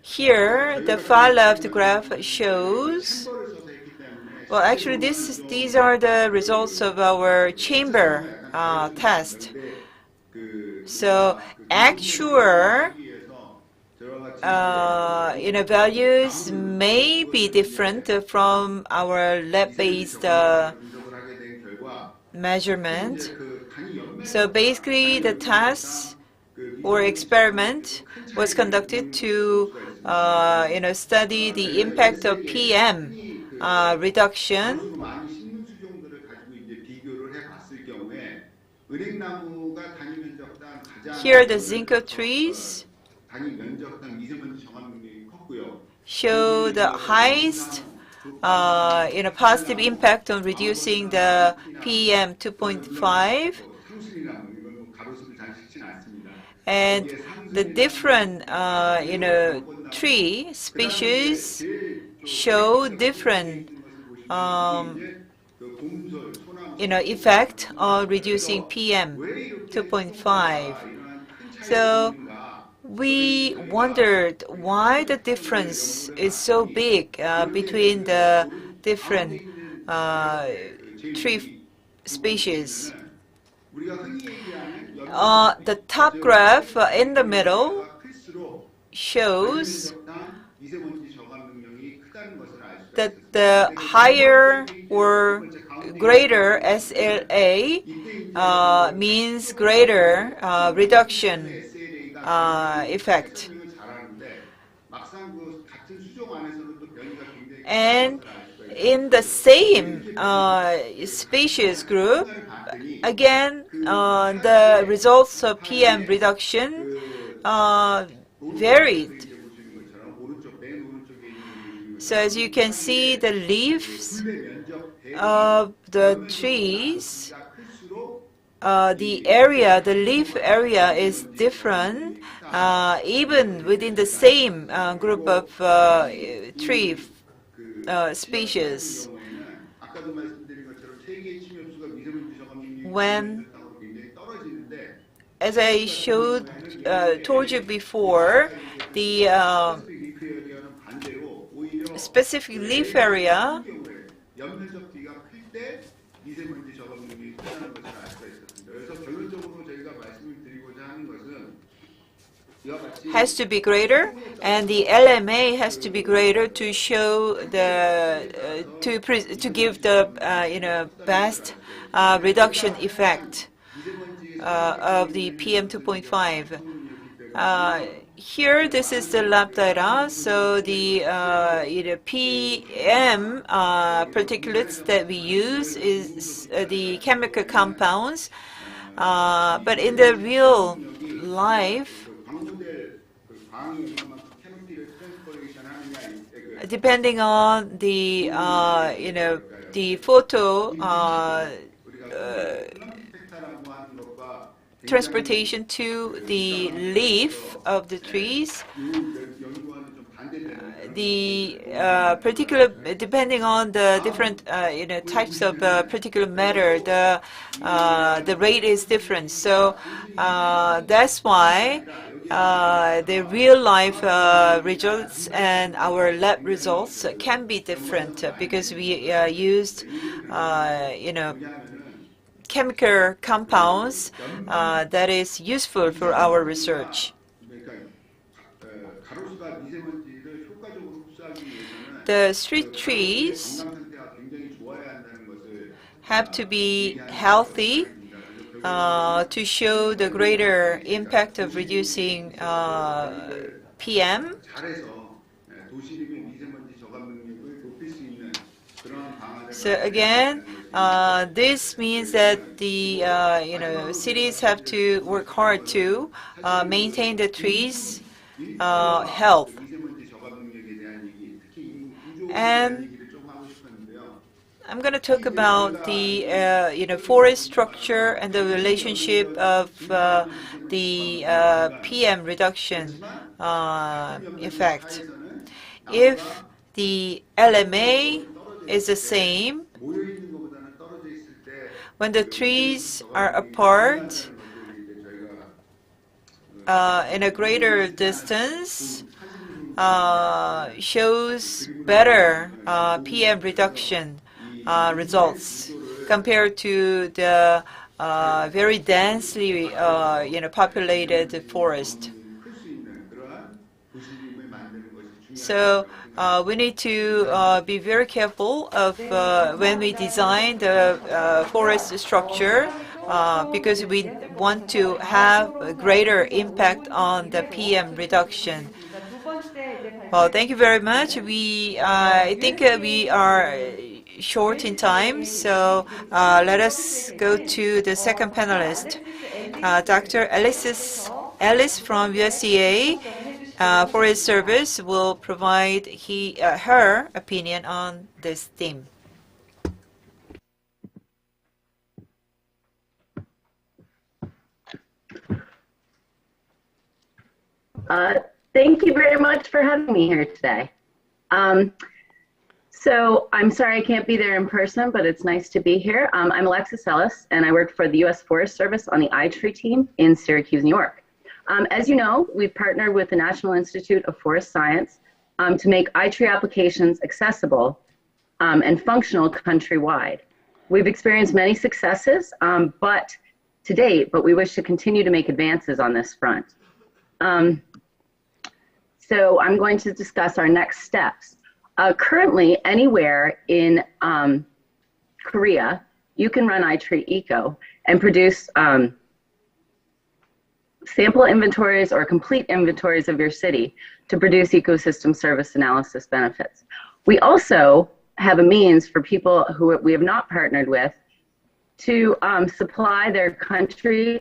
Here, the far left graph shows, well, actually, these are the results of our chamber test. So actual values may be different from our lab-based measurement. So basically, the task or experiment was conducted to study the impact of PM reduction. Here, the ginkgo trees show the highest positive impact on reducing the PM 2.5, and the different tree species show different effect on reducing PM 2.5. So we wondered why the difference is so big between the different tree species. The top graph in the middle shows that the higher or greater SLA means greater reduction effect. And in the same species group, again, the results of PM reduction varied. So as you can see, the leaves of the trees, the leaf area is different, even within the same group of tree species. When, as I told you before, the specific leaf area has to be greater, and the LMA has to be greater to show the to give the best reduction effect of the PM 2.5. Here, this is the lab data. So the PM particulates that we use is the chemical compounds, but in the real life, depending on the the photo transportation to the leaf of the trees, the particular, depending on the different types of particular matter, the rate is different. So that's why the real life results and our lab results can be different because we used chemical compounds that is useful for our research. The street trees have to be healthy to show the greater impact of reducing PM. So again, this means that the cities have to work hard to maintain the trees' health. And I'm going to talk about the forest structure and the relationship of the PM reduction effect. If the LMA is the same, when the trees are apart in a greater distance, shows better PM reduction results compared to the very densely populated forest. So we need to be very careful of when we design the forest structure because we want to have a greater impact on the PM reduction. Well, thank you very much. I think we are short in time, so let us go to the second panelist, Dr. Alexis Ellis from USDA Forest Service will provide her opinion on this theme. Thank you very much for having me here today. So I'm sorry I can't be there in person, but it's nice to be here. I'm Alexis Ellis, and I work for the U.S. Forest Service on the iTree team in Syracuse, New York. As you know, we've partnered with the National Institute of Forest Science to make iTree applications accessible and functional countrywide. We've experienced many successes to date, but we wish to continue to make advances on this front. So I'm going to discuss our next steps. Currently, anywhere in Korea, you can run iTree Eco and produce sample inventories or complete inventories of your city to produce ecosystem service analysis benefits. We also have a means for people who we have not partnered with to supply their country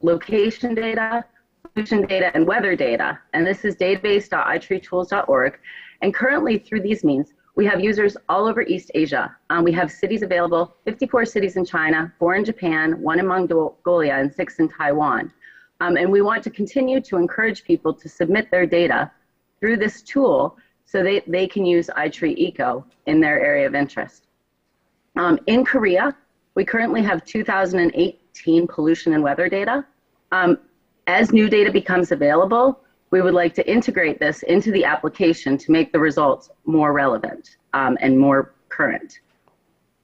location data, pollution data, and weather data. And this is database.itreetools.org. And currently, through these means, we have users all over East Asia. We have cities available, 54 cities in China, 4 in Japan, 1 in Mongolia, and 6 in Taiwan. And we want to continue to encourage people to submit their data through this tool so they can use iTree Eco in their area of interest. In Korea, we currently have 2018 pollution and weather data. As new data becomes available, we would like to integrate this into the application to make the results more relevant and more current.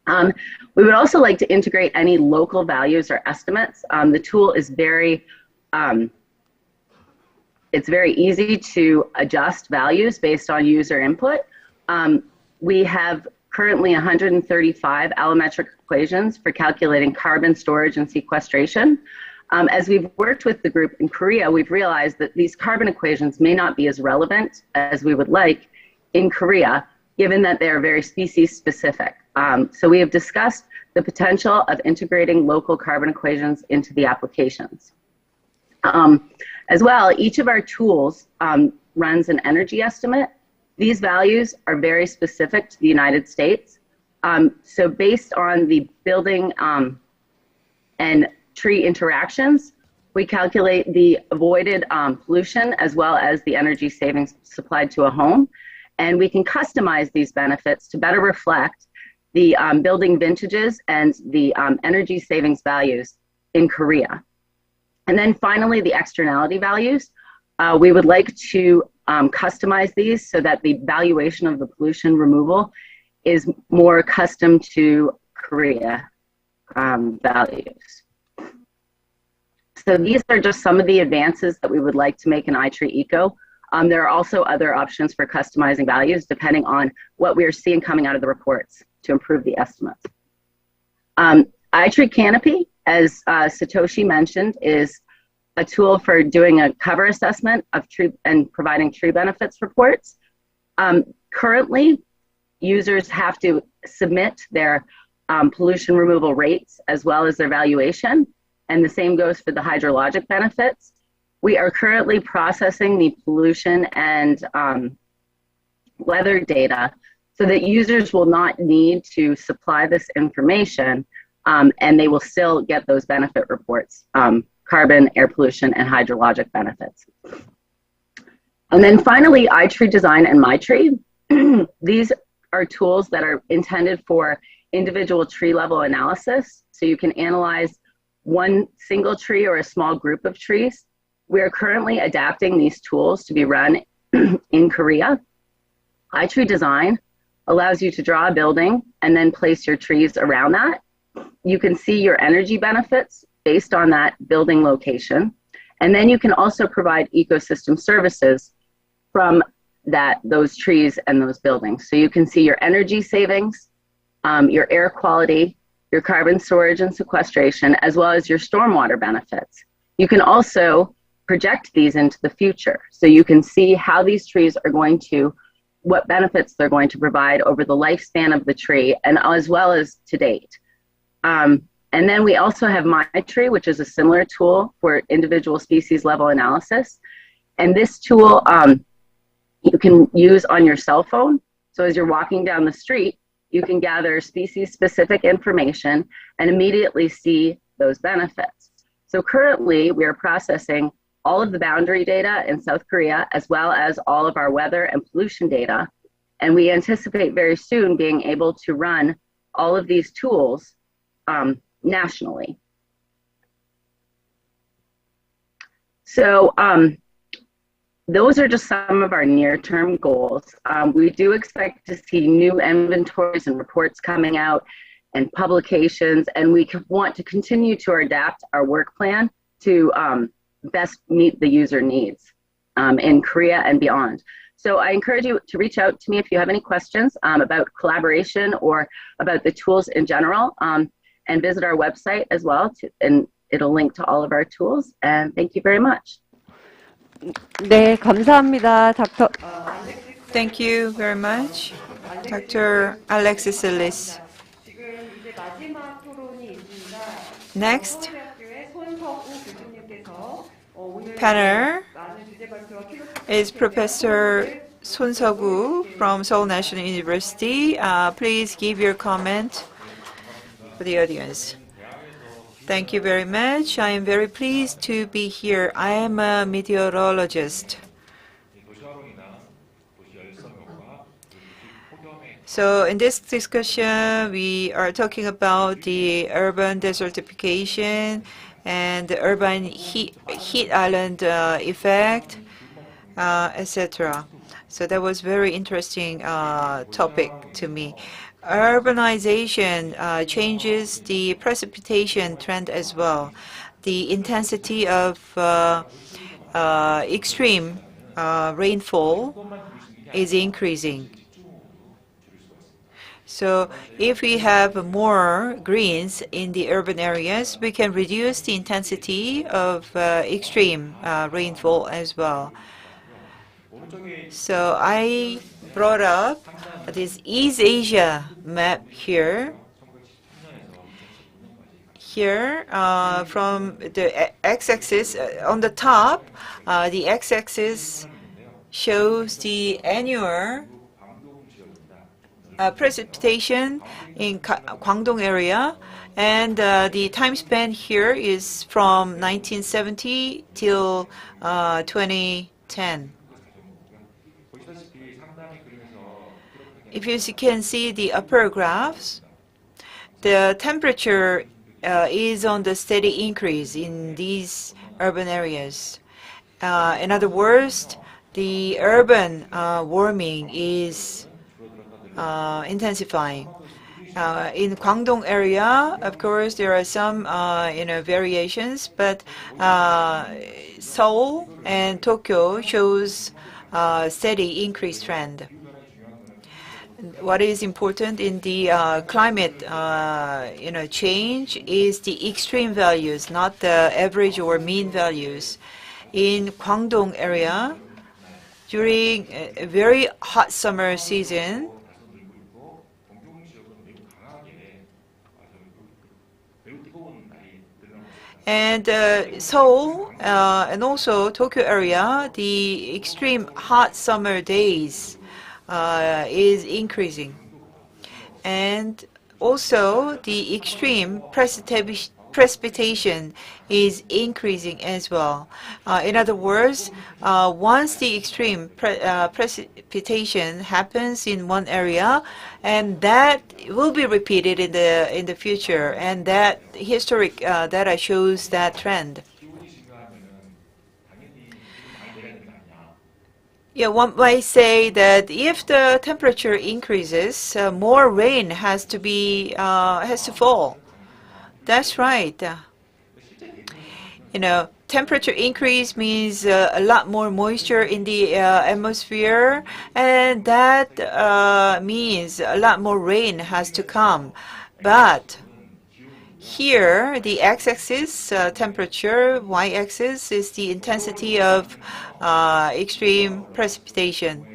We would also like to integrate any local values or estimates. The tool is it's very easy to adjust values based on user input. We have currently 135 allometric equations for calculating carbon storage and sequestration. As we've worked with the group in Korea, we've realized that these carbon equations may not be as relevant as we would like in Korea, given that they are very species specific. So we have discussed the potential of integrating local carbon equations into the applications. As well, each of our tools runs an energy estimate. These values are very specific to the United States. So based on the building and tree interactions, we calculate the avoided pollution as well as the energy savings supplied to a home. And we can customize these benefits to better reflect the building vintages and the energy savings values in Korea. And then finally, the externality values. We would like to customize these so that the valuation of the pollution removal is more custom to Korea values. So these are just some of the advances that we would like to make in iTree Eco. There are also other options for customizing values depending on what we are seeing coming out of the reports to improve the estimates. iTree Canopy, as Satoshi mentioned, is a tool for doing a cover assessment of tree and providing tree benefits reports. Currently, users have to submit their pollution removal rates as well as their valuation, and the same goes for the hydrologic benefits. We are currently processing the pollution and weather data so that users will not need to supply this information and they will still get those benefit reports, carbon, air pollution, and hydrologic benefits. And then finally, iTree Design and MyTree. These are tools that are intended for individual tree level analysis. So you can analyze one single tree or a small group of trees. We are currently adapting these tools to be run in Korea. iTree Design allows you to draw a building and then place your trees around that. You can see your energy benefits based on that building location. And then you can also provide ecosystem services from those trees and those buildings. So you can see your energy savings, your air quality, your carbon storage and sequestration, as well as your stormwater benefits. You can also project these into the future. So you can see how these trees are going to, what benefits they're going to provide over the lifespan of the tree, and as well as to date. And then we also have MyTree, which is a similar tool for individual species level analysis. And this tool you can use on your cell phone. So as you're walking down the street, you can gather species-specific information and immediately see those benefits. So currently, we are processing all of the boundary data in South Korea, as well as all of our weather and pollution data. And we anticipate very soon being able to run all of these tools nationally. So those are just some of our near-term goals. We do expect to see new inventories and reports coming out and publications, and we want to continue to adapt our work plan to best meet the user needs in Korea and beyond. So I encourage you to reach out to me if you have any questions about collaboration or about the tools in general, and visit our website as well, and it'll link to all of our tools. And thank you very much. 네, 감사합니다. 닥터. Thank you very much, Dr. Alexis Ellis. Next panel is Professor Son Seok-woo from Seoul National University. Please give your comment for the audience. Thank you very much. I am very pleased to be here. I am a meteorologist. So in this discussion, we are talking about the urban desertification and the urban heat island effect, etc. So that was very interesting topic to me. Urbanization changes the precipitation trend as well. The intensity of extreme rainfall is increasing. So if we have more greens in the urban areas, we can reduce the intensity of extreme rainfall as well. So I brought up this East Asia map here. Here, from the x-axis, on the top, the x-axis shows the annual precipitation in Guangdong area, and the time span here is from 1970 till 2010. If you can see the upper graphs, the temperature is on the steady increase in these urban areas. In other words, the urban warming is intensifying. In Guangdong area, of course, there are some variations, but Seoul and Tokyo shows steady increase trend. What is important in the climate change is the extreme values, not the average or mean values. In Guangdong area, during a very hot summer season, and Seoul and also Tokyo area, the extreme hot summer days is increasing. And also the extreme precipitation is increasing as well. In other words, once the extreme precipitation happens in one area, and that will be repeated in the future, and that historic data shows that trend. Yeah, one might say that if the temperature increases, more rain has to fall. That's right. temperature increase means a lot more moisture in the atmosphere, and that means a lot more rain has to come. But here, the x-axis temperature, y-axis is the intensity of extreme precipitation.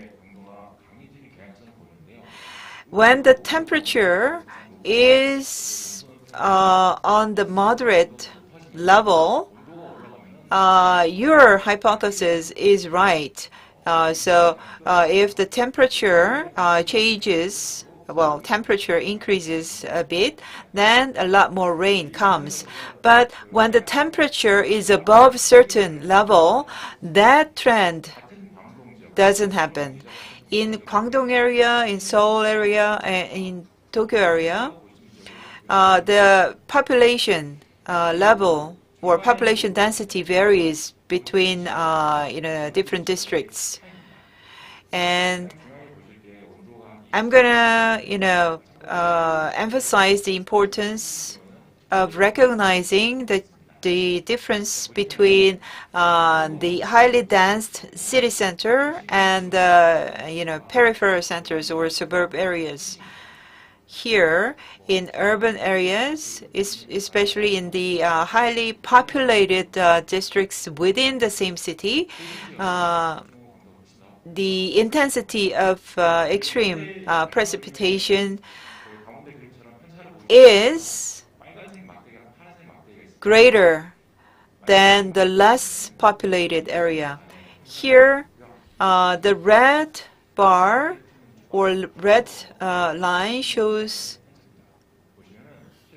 When the temperature is on the moderate level, your hypothesis is right. So if the temperature changes, well, temperature increases a bit, then a lot more rain comes. But when the temperature is above certain level, that trend doesn't happen. In Guangdong area, in Seoul area, and in Tokyo area, the population level or population density varies between different districts. And I'm gonna emphasize the importance of recognizing the difference between the highly dense city center and peripheral centers or suburb areas. Here in urban areas, especially in the highly populated districts within the same city, the intensity of extreme precipitation is greater than the less populated area. Here, the red bar or red line shows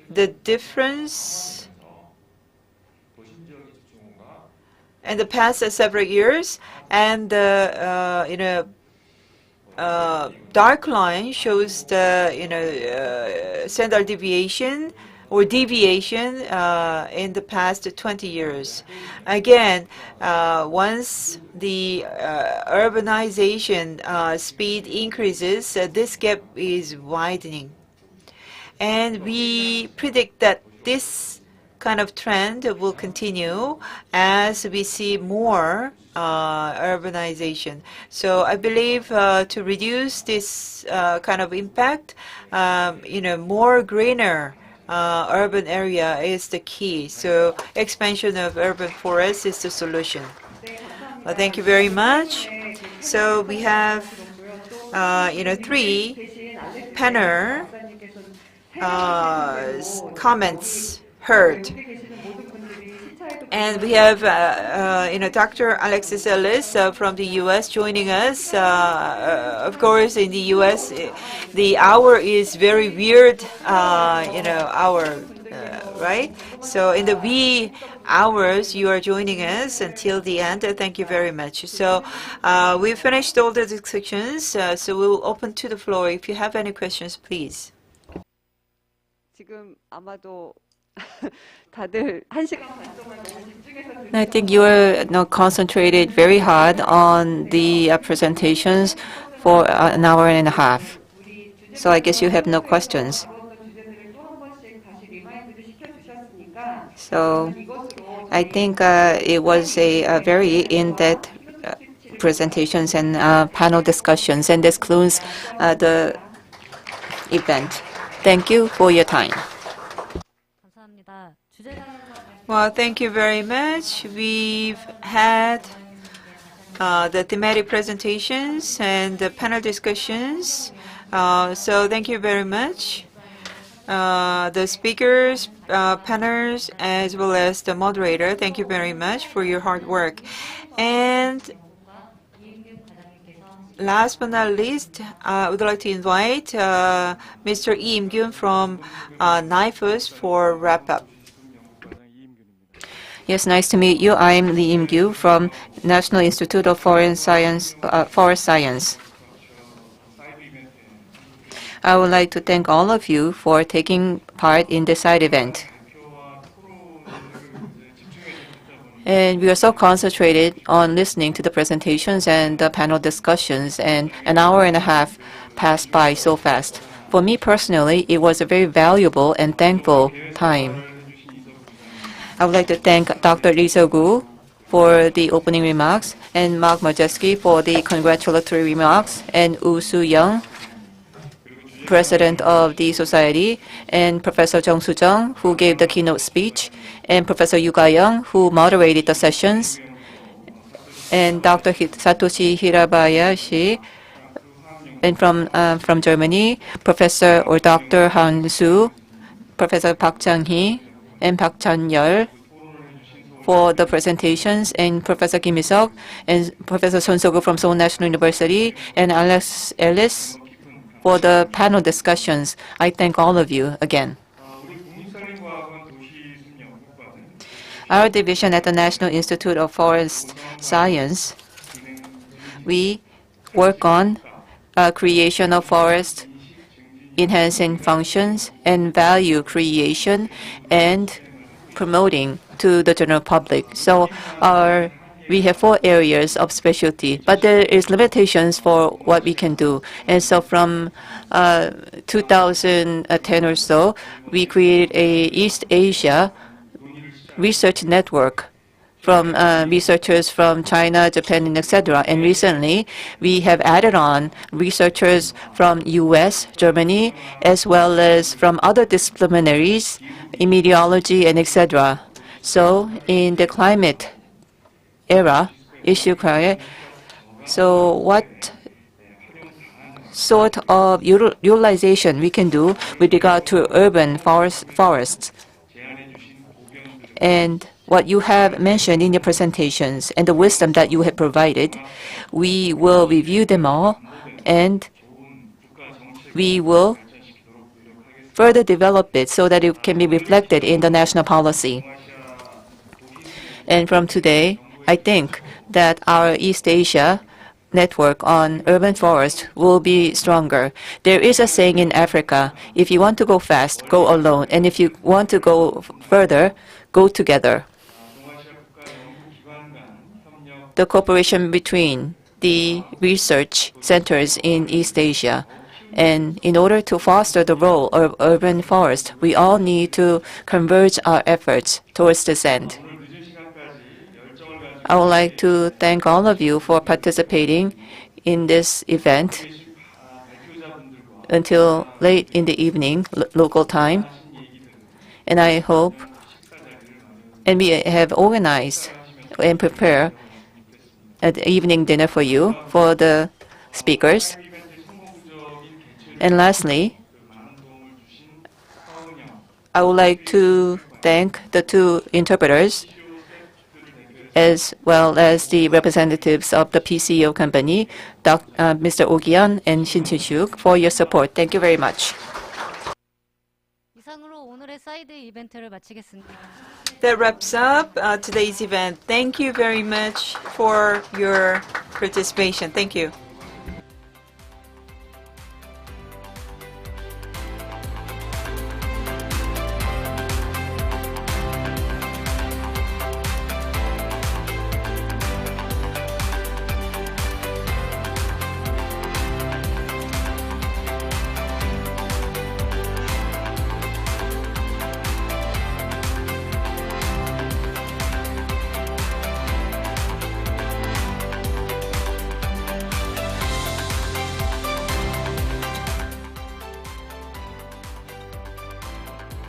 the difference in the past several years, and the dark line shows the standard deviation or deviation in the past 20 years. Again, once the urbanization speed increases, this gap is widening. And we predict that this kind of trend will continue as we see more urbanization. So I believe to reduce this kind of impact, more greener urban area is the key. So expansion of urban forests is the solution. Thank you very much. So we have, 3 panel comments heard. And we have, Dr. Alexis Ellis from the U.S. joining us. Of course, in the U.S., the hour is very weird, hour, right? So in the wee hours, you are joining us until the end. Thank you very much. So we finished all the discussions, so we'll open to the floor. If you have any questions, please. 지금 아마도 다들 1시간 반 동안 집중해서 I think you are concentrated very hard on the presentations for an hour and a half. So I guess you have no questions. So I think it was a very in-depth presentations and panel discussions, and this concludes the event. Thank you for your time. Well, thank you very much. We've had the thematic presentations and the panel discussions. So thank you very much. The speakers, panelists, as well as the moderator, thank you very much for your hard work. And last but not least, I would like to invite Mr. Lee Im-gyun from NIFUS for wrap-up. Yes, nice to meet you. I'm Lee Im-gyu from National Institute of Forest Science. I would like to thank all of you for taking part in this side event. And we are so concentrated on listening to the presentations and the panel discussions, and an hour and a half passed by so fast. For me personally, it was a very valuable and thankful time. I would like to thank Dr. Lee Ghoul for the opening remarks, and Mark Majeski for the congratulatory remarks, and Woo Soo-young, president of the society, and Professor Jung Soo-jung, who gave the keynote speech, and Professor Yu Ga-young, who moderated the sessions, and Dr. Satoshi Hirabayashi, and from Germany, Professor or Dr. Han Soo, Professor Park Chang-hee, and Park Chan-yeol for the presentations, and Professor Kim Il-suk, and Professor Son So-gu from Seoul National University, and Alexis Ellis for the panel discussions. I thank all of you again. Our division at the National Institute of Forest Science, we work on creation of forest, enhancing functions and value creation, and promoting to the general public. So we have 4 areas of specialty, but there is limitations for what we can do. And so from 2010 or so, we created a East Asia research network from researchers from China, Japan, and etc. And recently, we have added on researchers from US, Germany, as well as from other disciplinaries, in meteorology, and etc. So in the climate era, so what sort of utilization we can do with regard to urban forests? And what you have mentioned in your presentations and the wisdom that you have provided, we will review them all, and we will further develop it so that it can be reflected in the national policy. And from today, I think that our East Asia network on urban forest will be stronger. There is a saying in Africa, if you want to go fast, go alone. And if you want to go further, go together. The cooperation between the research centers in East Asia, and in order to foster the role of urban forest, we all need to converge our efforts towards this end. I would like to thank all of you for participating in this event until late in the evening, local time. And I hope, and we have organized and prepared an evening dinner for you, for the speakers. And lastly, I would like to thank the 2 interpreters, as well as the representatives of the PCO company, Mr. Ogian and Shin Chun-suk, for your support. Thank you very much. That wraps up today's event. Thank you very much for your participation. Thank you.